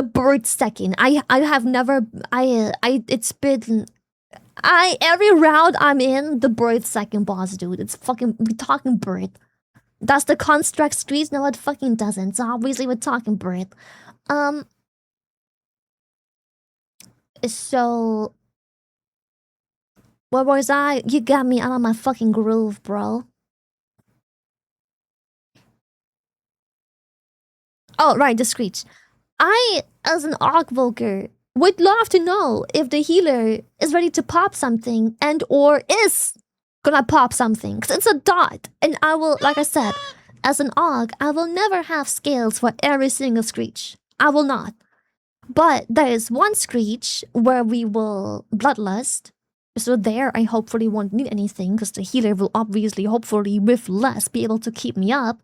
bird second. I have never it's been every round I'm in, the bird second boss, dude. It's fucking we talking bird. Does the construct streets? No, it fucking doesn't. So obviously we're talking bird. So Where was I? You got me out of my fucking groove, bro. Oh, right, the screech. I, as an Arcvoker, would love to know if the healer is ready to pop something and or is gonna pop something. Because it's a dot. And I will, like I said, as an Arc, I will never have scales for every single screech. I will not. But there is one screech where we will bloodlust. So there, I hopefully won't need anything because the healer will obviously, hopefully, with less, be able to keep me up.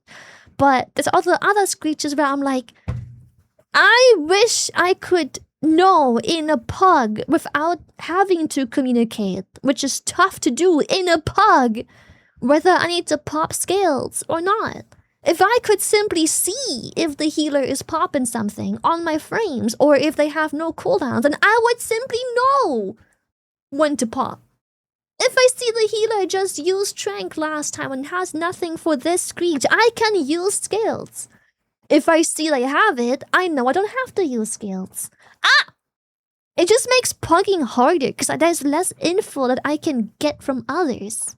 But there's also other screeches where I'm like, I wish I could know in a pug without having to communicate, which is tough to do in a pug, whether I need to pop scales or not. If I could simply see if the healer is popping something on my frames or if they have no cooldowns, then I would simply know when to pop. If I see the healer just use Trank last time and has nothing for this screech, I can use scales. If I see they have it, I know I don't have to use scales. Ah! It just makes pugging harder because there's less info that I can get from others.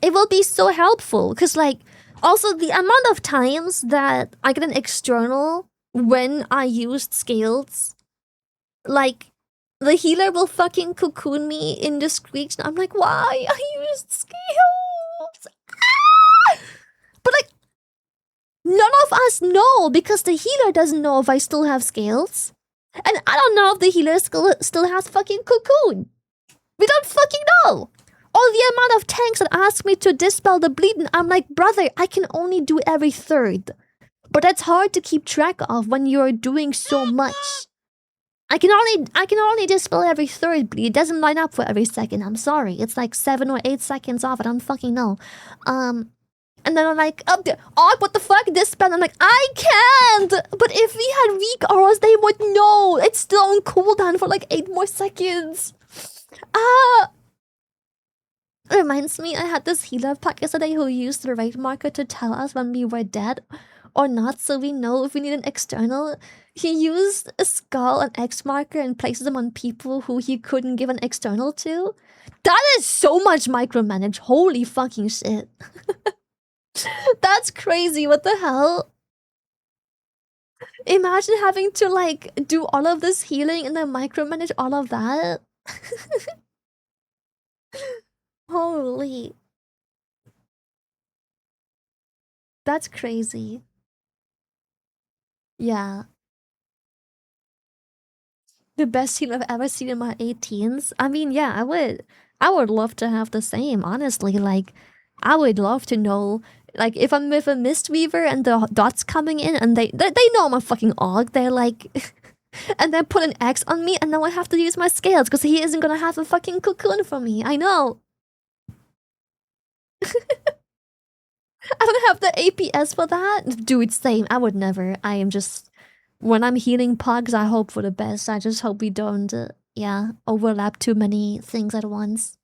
It will be so helpful because, like, also the amount of times that I get an external when I used scales, like, the healer will fucking cocoon me in the screech, and I'm like, why? I used scales. Ah! But, like, none of us know because the healer doesn't know if I still have scales. And I don't know if the healer still has fucking cocoon. We don't fucking know. All the amount of tanks that ask me to dispel the bleed, and I'm like, brother, I can only do every third. But that's hard to keep track of when you're doing so much. I can only dispel every third bleed. It doesn't line up for every second. I'm sorry. It's like 7 or 8 seconds off. I don't fucking know. And then I'm like, oh, what the fuck? Dispel. I'm like, I can't. But if we had weak auras, they would know. It's still on cooldown for like 8 more seconds. It reminds me, I had this healer pack yesterday who used the rate marker to tell us when we were dead or not, so we know if we need an external. He used a skull and X marker and places them on people who he couldn't give an external to. That is so much micromanage. Holy fucking shit. That's crazy. What the hell? Imagine having to, like, do all of this healing and then micromanage all of that. Holy. That's crazy. Yeah. The best heal I've ever seen in my 18s. I mean, yeah, I would love to have the same, honestly. Like, I would love to know, like, if I'm with a Mistweaver and the dots coming in and they know I'm a fucking Og, they're like, and then put an X on me and now I have to use my scales because he isn't gonna have a fucking cocoon for me. I know. I don't have the APS for that. Dude, same. I would never. I am just... When I'm healing pugs, I hope for the best. I just hope we don't, yeah, overlap too many things at once.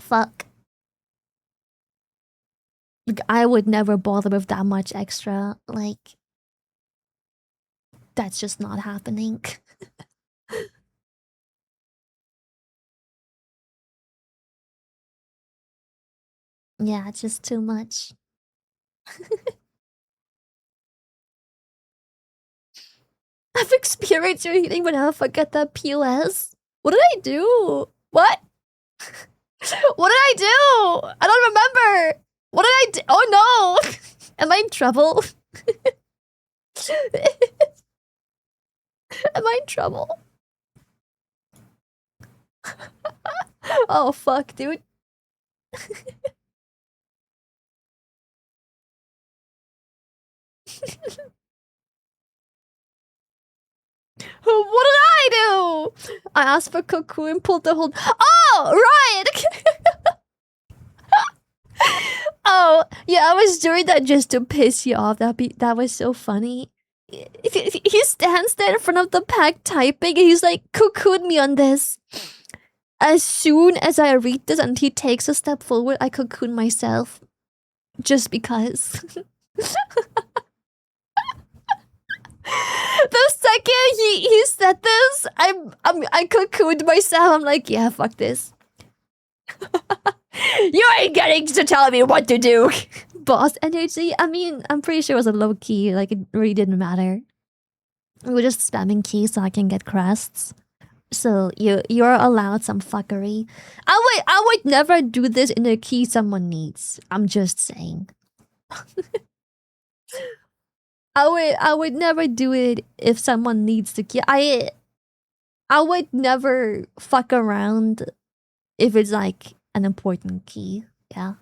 Fuck. Like, I would never bother with that much extra. Like, that's just not happening. Yeah, it's just too much. I've experienced your healing but I forget that POS. What did I do? What? What did I do? I don't remember. What did I do? Oh no! Am I in trouble? Am I in trouble? Oh fuck, dude. What did I do? I asked for cocoon and pulled the whole. Oh, right! Oh, yeah, I was doing that just to piss you off. That was so funny. He stands there in front of the pack typing and he's like, cocoon me on this. As soon as I read this and he takes a step forward, I cocoon myself. Just because. The second he said this, I cocooned myself. I'm like, yeah, fuck this. You ain't getting to tell me what to do. Boss energy. I mean, I'm pretty sure it was a low key. Like it really didn't matter. We were just spamming keys so I can get crests. So you're allowed some fuckery. I would never do this in a key someone needs. I'm just saying. I would never do it if someone needs the key. I would never fuck around if it's like an important key. Yeah.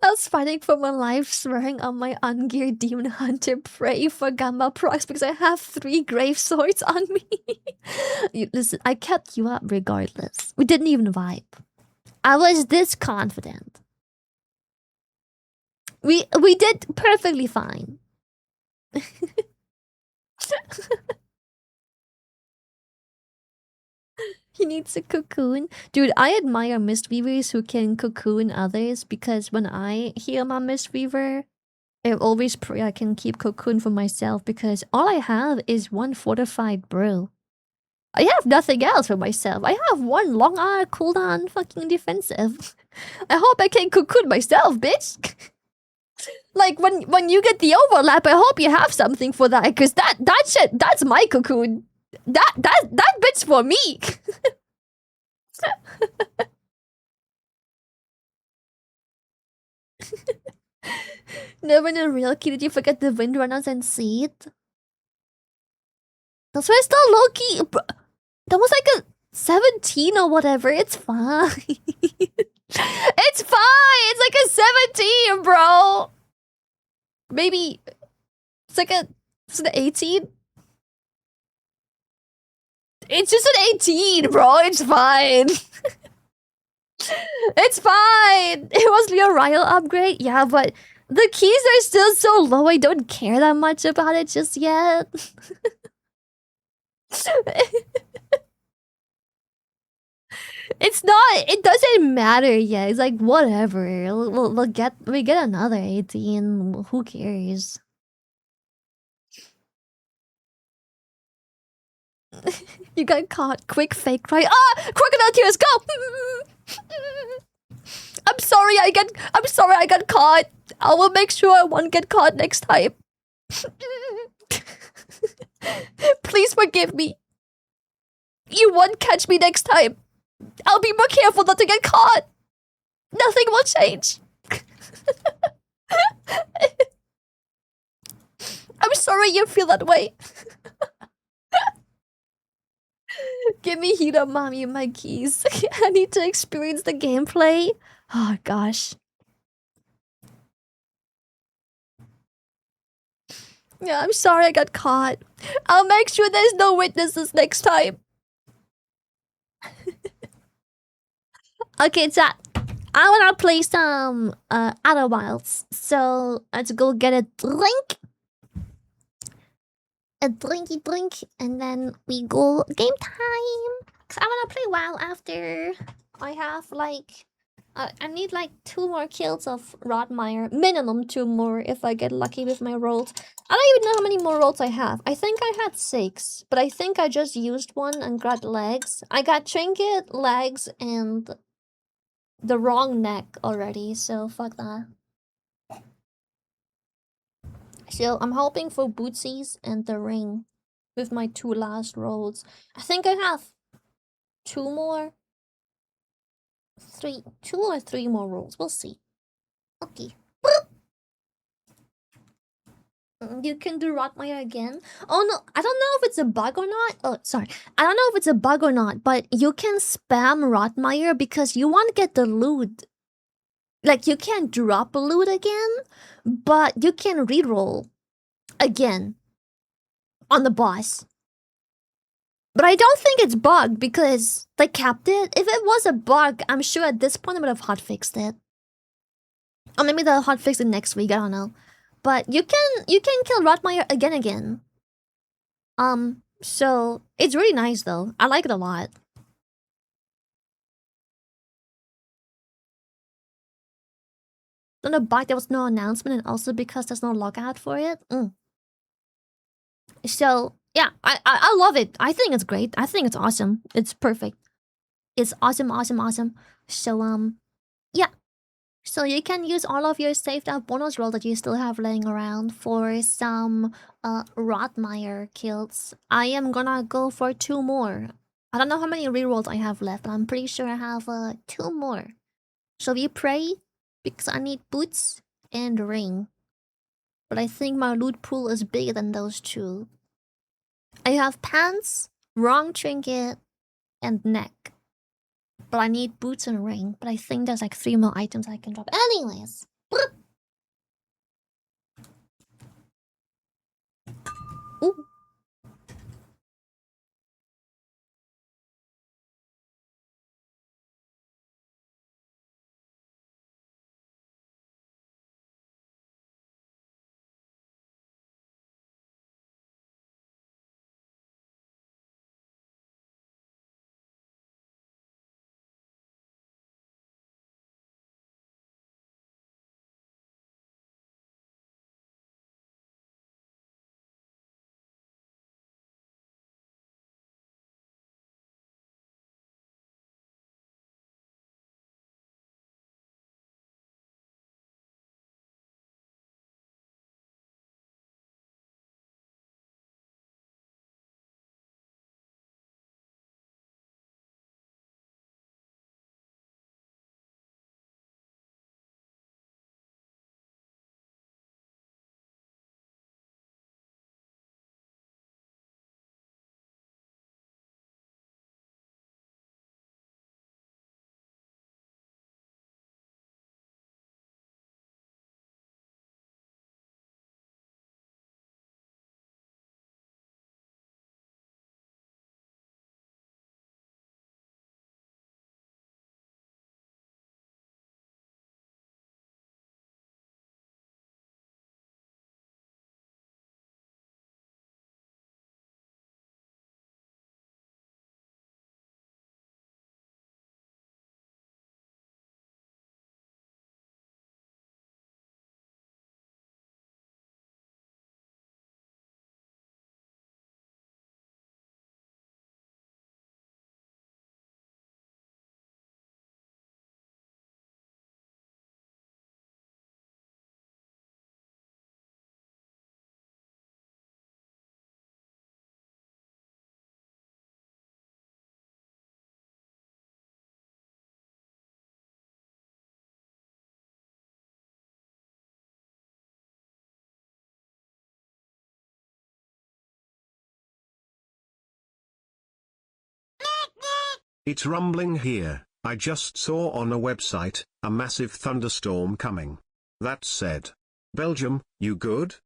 I was fighting for my life, swearing on my ungeared demon hunter prey for gamma procs because I have 3 grave swords on me. Listen, I kept you up regardless. We didn't even vibe. I was this confident. We did perfectly fine. He needs a cocoon. Dude, I admire Mistweavers who can cocoon others because when I heal my Mistweaver, I always pray I can keep cocoon for myself because all I have is 1 fortified brew. I have nothing else for myself. I have 1 long arc cooldown fucking defensive. I hope I can cocoon myself, bitch. Like when you get the overlap, I hope you have something for that, cause that shit, that's my cocoon. That bit's for me. Never in a real key did you forget the windrunners and seed? That's why it's still low key. That was like a 17 or whatever. It's fine. It's fine. It's like a 17, bro. Maybe it's like an 18. It's just an 18, bro. It's fine. It's fine. It was the Oriel upgrade. Yeah, but the keys are still so low. I don't care that much about it just yet. It's not. It doesn't matter yet. It's like whatever. We'll get another 18. Who cares? You got caught. Quick fake cry. Ah! Crocodile tears. Go. I'm sorry. I'm sorry. I got caught. I will make sure I won't get caught next time. Please forgive me. You won't catch me next time. I'll be more careful not to get caught. Nothing will change. I'm sorry you feel that way. Give me heat up, mommy, and my keys. I need to experience the gameplay. Oh, gosh. Yeah, I'm sorry I got caught. I'll make sure there's no witnesses next time. Okay, chat. I wanna play some Outer Wilds. So let's go get a drink. A drinky drink, and then we go game time. Cause I wanna play WoW after I have like I need like 2 more kills of Rotmire. Minimum 2 more if I get lucky with my rolls. I don't even know how many more rolls I have. I think I had 6, but I think I just used 1 and got legs. I got trinket, legs, and the wrong neck already, so fuck that. So I'm hoping for bootsies and the ring with my 2 last rolls. I think I have 2 more. 2 or 3 more rolls. We'll see. Okay. You can do Rotmire again. Oh no, I don't know if it's a bug or not. Oh, sorry. I don't know if it's a bug or not, but you can spam Rotmire because you won't get the loot. Like, you can't drop a loot again, but you can reroll again on the boss. But I don't think it's bugged because they kept it. If it was a bug, I'm sure at this point they would have hotfixed it. Or maybe they'll hotfix it next week, I don't know. But you can kill Rotmire again. So it's really nice though. I like it a lot. On the bike, there was no announcement, and also because there's no logout for it. So yeah, I love it. I think it's great. I think it's awesome. It's perfect. It's awesome, awesome, awesome. So yeah. So you can use all of your saved up bonus roll that you still have laying around for some Rotmeyer kills. I am gonna go for 2 more. I don't know how many rerolls I have left, but I'm pretty sure I have 2 more. Shall we pray? Because I need boots and ring. But I think my loot pool is bigger than those 2. I have pants, wrong trinket, and neck. But I need boots and ring. But I think there's like 3 more items I can drop. Anyways. Ooh. It's rumbling here. I just saw on a website, a massive thunderstorm coming. That said. Belgium, you good?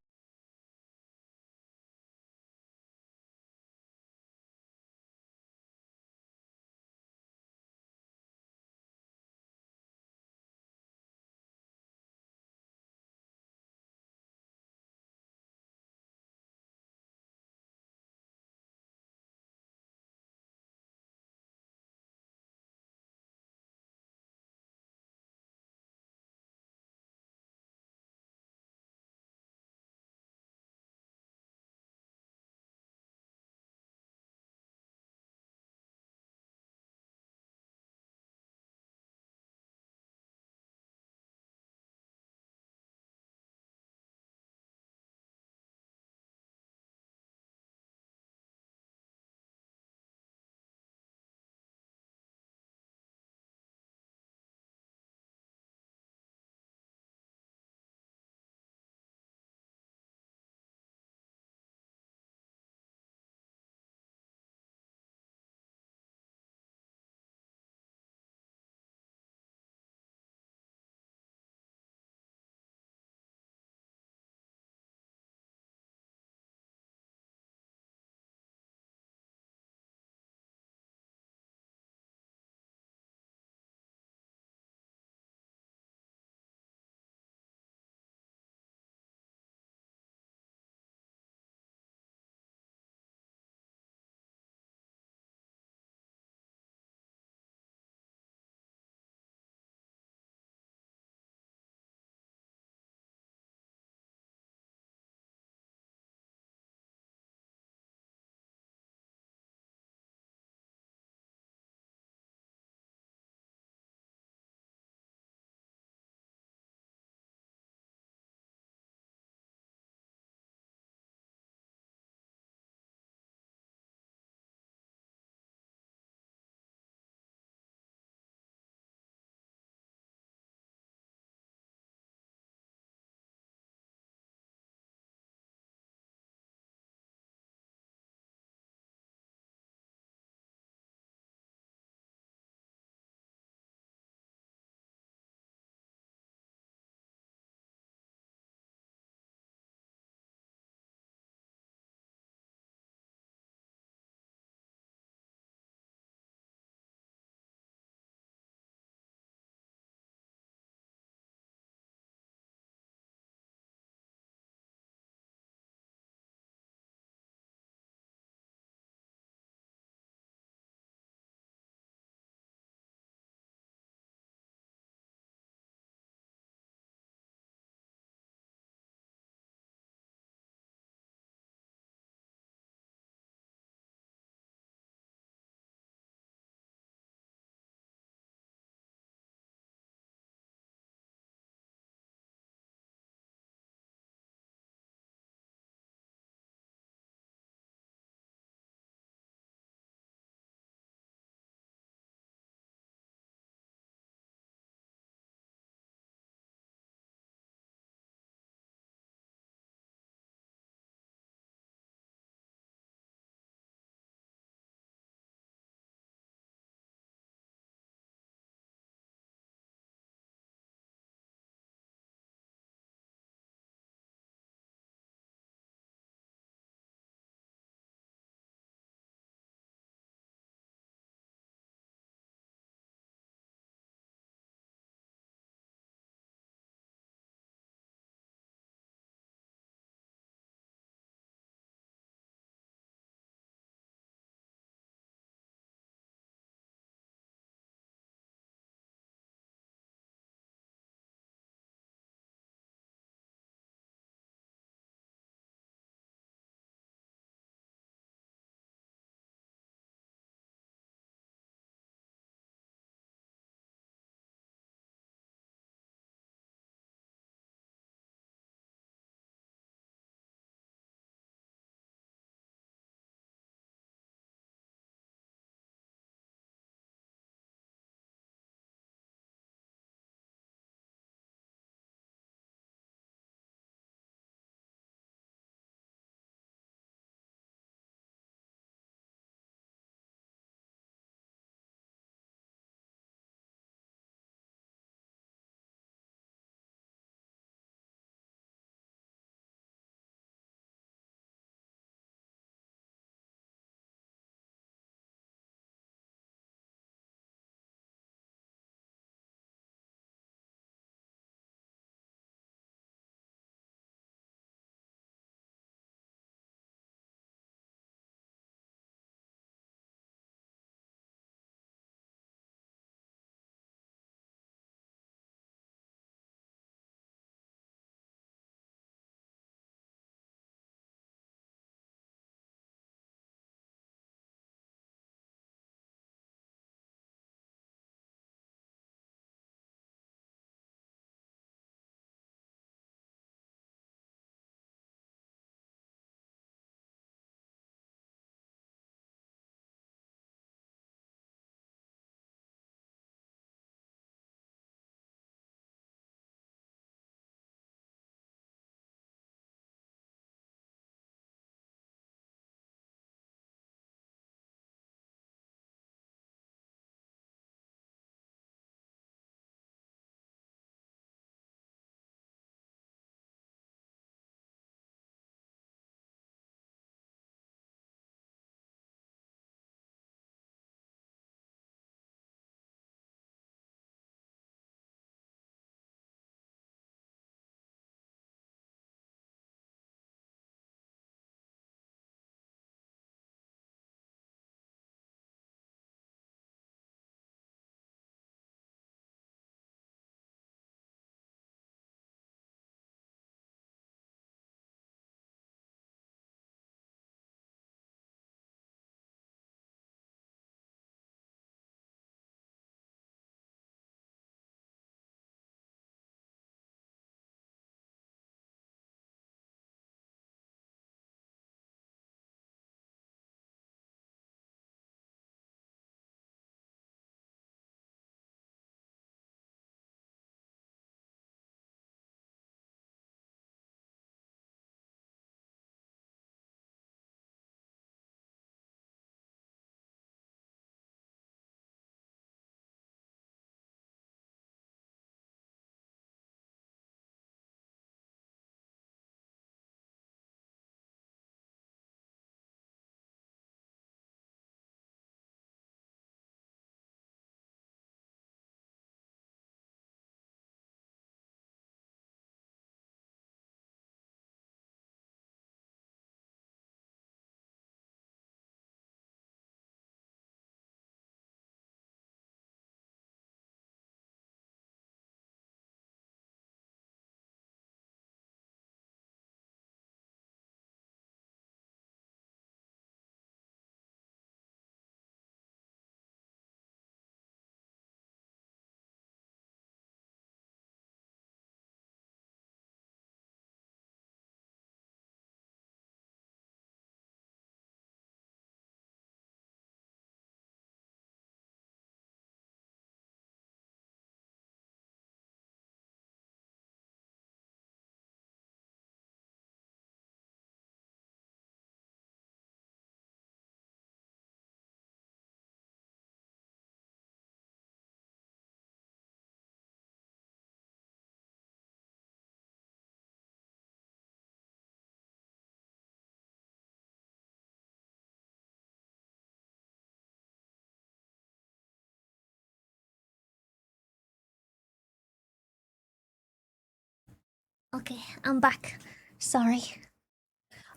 Okay, I'm back. Sorry.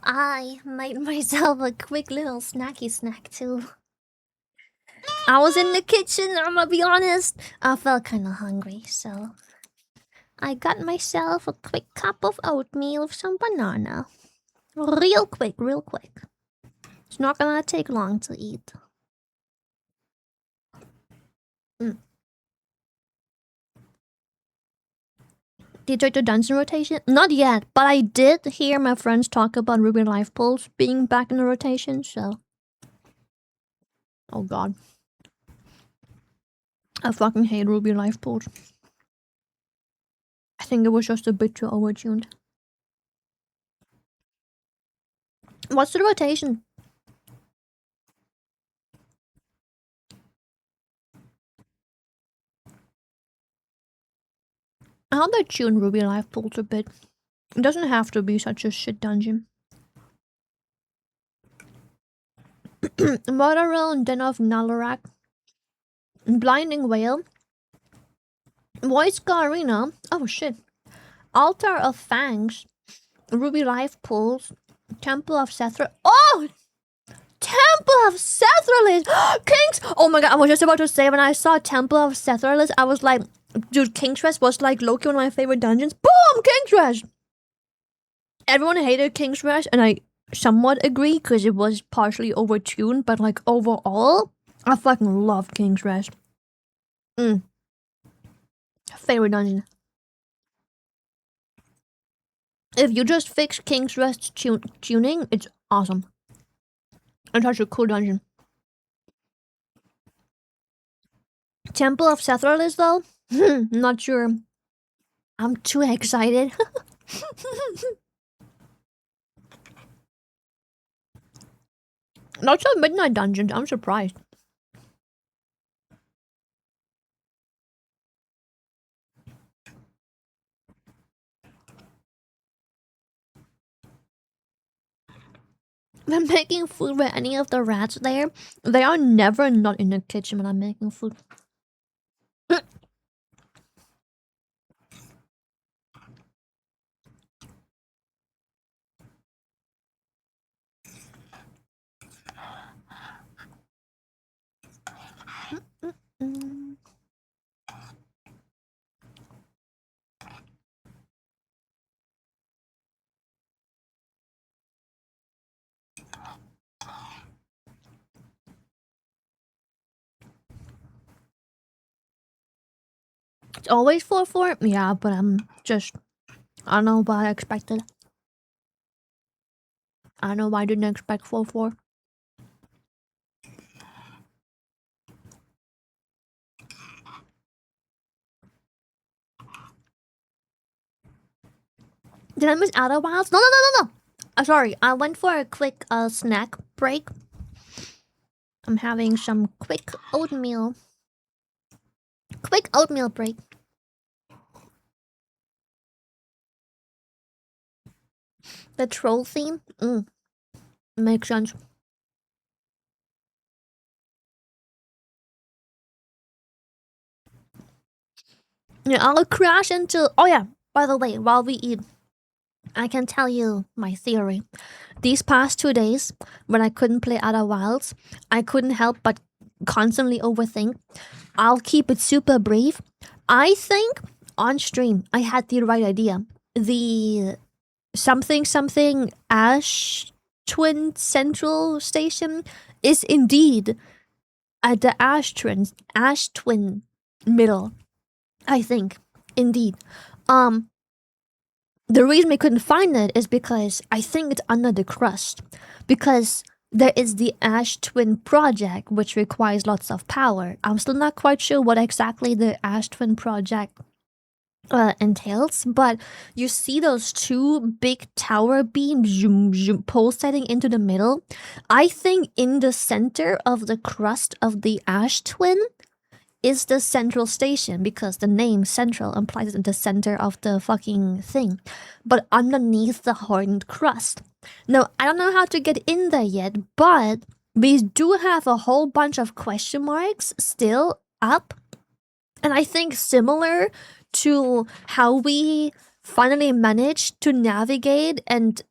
I made myself a quick little snacky snack too. I was in the kitchen, I'm gonna be honest. I felt kinda hungry, so I got myself a quick cup of oatmeal with some banana. Real quick, real quick. It's not gonna take long to eat. Did you take the dungeon rotation? Not yet, but I did hear my friends talk about Ruby Life Pulse being back in the rotation, so. Oh god. I fucking hate Ruby Life Pulse. I think it was just a bit too overtuned. What's the rotation? How they tune Ruby Life Pulse a bit. It doesn't have to be such a shit dungeon. Motherwell, Den of Nalarak, Blinding Whale, Voice Arena. Oh shit. Altar of Fangs, Ruby Life Pulse, Temple of Sethra. Oh! Temple of Sethralis! Kings! Oh my god, I was just about to say when I saw Temple of Sethralis, I was like, dude, King's was like Loki, one of my favorite dungeons. Boom! King's! Everyone hated King's and I somewhat agree because it was partially overtuned, but like overall, I fucking love King's Rest. Favorite dungeon. If you just fix King's Rest tuning, it's awesome. It's such a cool dungeon. Temple of Sethralis though? Not sure. I'm too excited. Not so midnight dungeons, I'm surprised. When making food with any of the rats there, they are never not in the kitchen when I'm making food. It's always 4-4? Yeah, but I'm just... I don't know what I expected. I don't know why I didn't expect 4-4. Did I miss Outer Wilds? No. Sorry, I went for a quick snack break. I'm having some quick oatmeal. Quick oatmeal break. The troll theme? Makes sense. Yeah, I'll crash into... Oh yeah, by the way, while we eat, I can tell you my theory. These past 2 days, when I couldn't play Outer Wilds, I couldn't help but constantly overthink. I'll keep it super brief. I think on stream I had the right idea. The something Ash Twin Central Station is indeed at the Ash Twin middle. I think indeed. The reason we couldn't find it is because I think it's under the crust. Because there is the Ash Twin project, which requires lots of power. I'm still not quite sure what exactly the Ash Twin project entails, but you see those two big tower beams pulsating into the middle. I think in the center of the crust of the Ash Twin is the central station, because the name central implies it's the center of the fucking thing, but underneath the hardened crust. Now, I don't know how to get in there yet, but we do have a whole bunch of question marks still up. And I think similar to how we finally managed to navigate and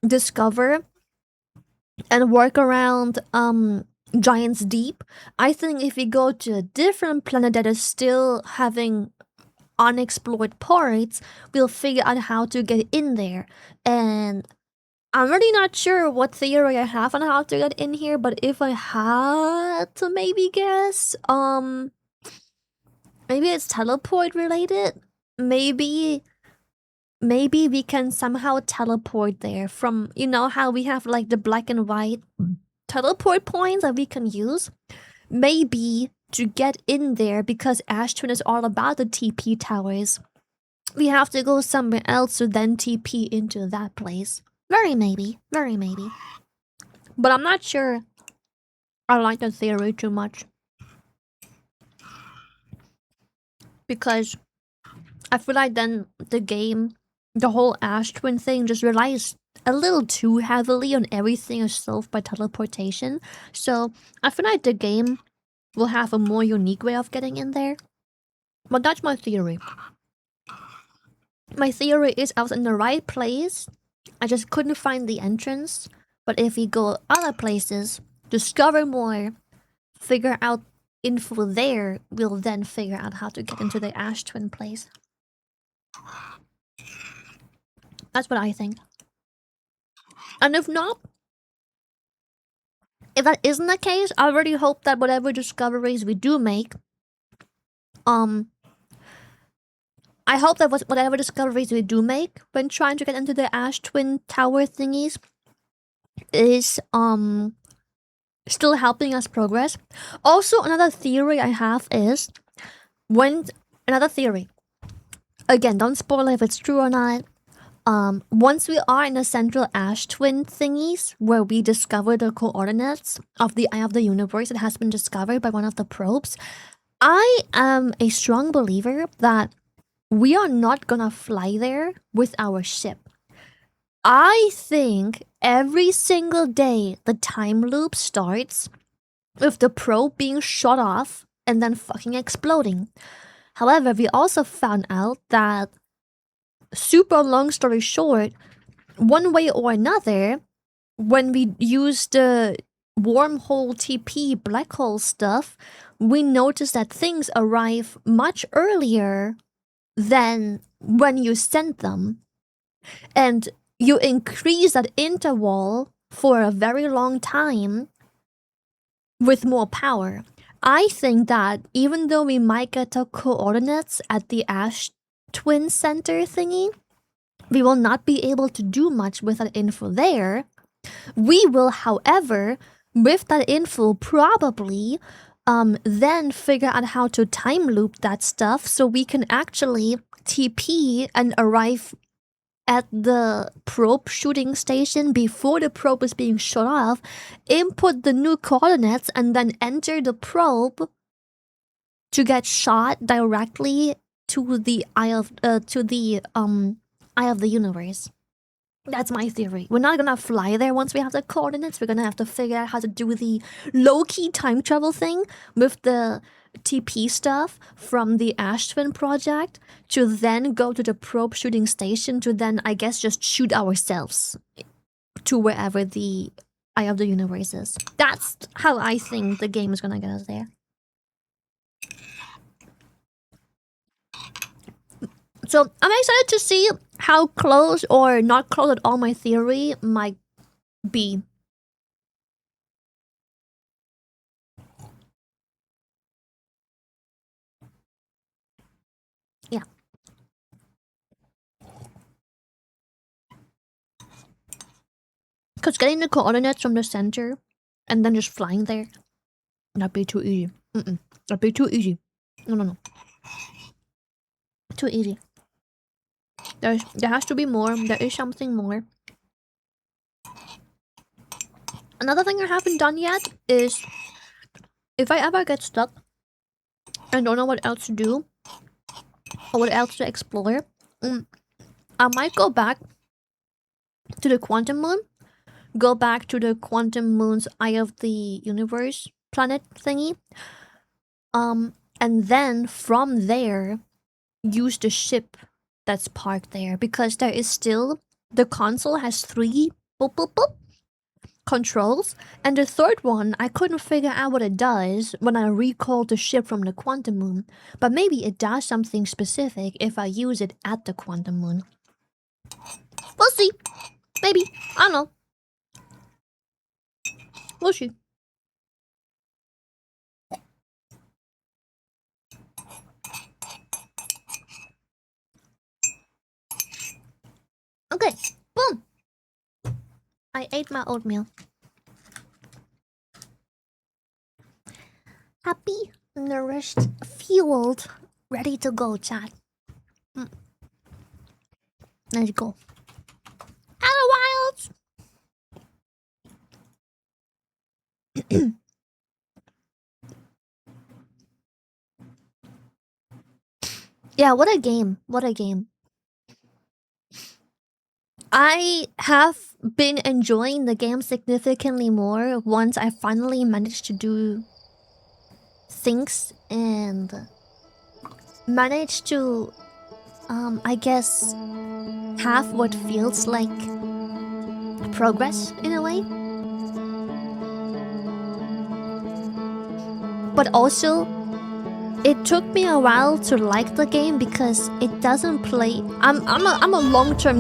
discover and work around Giant's Deep, I think if we go to a different planet that is still having unexplored parts, we'll figure out how to get in there. And I'm really not sure what theory I have on how to get in here, but if I had to maybe guess, maybe it's teleport related. Maybe we can somehow teleport there from, you know how we have like the black and white teleport points that we can use? Maybe to get in there, because Ash Twin is all about the TP towers, we have to go somewhere else to then TP into that place. Very maybe. But I'm not sure I like the theory too much. Because I feel like then the game, the whole Ash Twin thing just relies a little too heavily on everything is solved by teleportation. So I feel like the game will have a more unique way of getting in there. But that's my theory. My theory is I was in the right place, I just couldn't find the entrance. But if we go other places, discover more, figure out info there, we'll then figure out how to get into the Ash Twin place. That's what I think. And if not, if that isn't the case, I really hope that whatever discoveries we do make, I hope that whatever discoveries we do make when trying to get into the Ash Twin Tower thingies is still helping us progress. Also, another theory I have is another theory. Again, don't spoil if it's true or not. Once we are in the central Ash Twin thingies, where we discover the coordinates of the Eye of the Universe that has been discovered by one of the probes, I am a strong believer that we are not gonna fly there with our ship. I think every single day the time loop starts with the probe being shot off and then fucking exploding. However, we also found out that, super long story short, one way or another, when we use the wormhole TP black hole stuff, we notice that things arrive much earlier than when you send them. And you increase that interval for a very long time with more power. I think that even though we might get the coordinates at the Ash Twin Center thingy, we will not be able to do much with that info there. We will, however, with that info, probably then figure out how to time loop that stuff so we can actually TP and arrive at the probe shooting station before the probe is being shot off, input the new coordinates, and then enter the probe to get shot directly to the Eye of the Universe. That's my theory. We're not gonna fly there once we have the coordinates. We're gonna have to figure out how to do the low-key time travel thing with the TP stuff from the Ash Twin project to then go to the probe shooting station to then, I guess, just shoot ourselves to wherever the Eye of the Universe is. That's how I think the game is gonna get us there. So I'm excited to see how close or not close at all my theory might be. Yeah. Because getting the coordinates from the center and then just flying there, that'd be too easy. That'd be too easy. No. Too easy. There has to be more. There is something more. Another thing I haven't done yet is, if I ever get stuck and don't know what else to do or what else to explore, I might go back to the Quantum Moon, go back to the Quantum Moon's Eye of the Universe planet thingy, and then from there use the ship that's parked there because there is still the console has 3 boop boop boop controls, and the third one I couldn't figure out what it does when I recalled the ship from the quantum moon. But maybe it does something specific if I use it at the quantum moon. We'll see. Maybe. I don't know. We'll see. Okay. Boom. I ate my oatmeal. Happy, nourished, fueled, ready to go, chat. Let's go. Hello, wilds. Yeah, what a game. What a game. I have been enjoying the game significantly more once I finally managed to do things and managed to, I guess, have what feels like progress in a way. But also, it took me a while to like the game because it doesn't play. I'm a long-term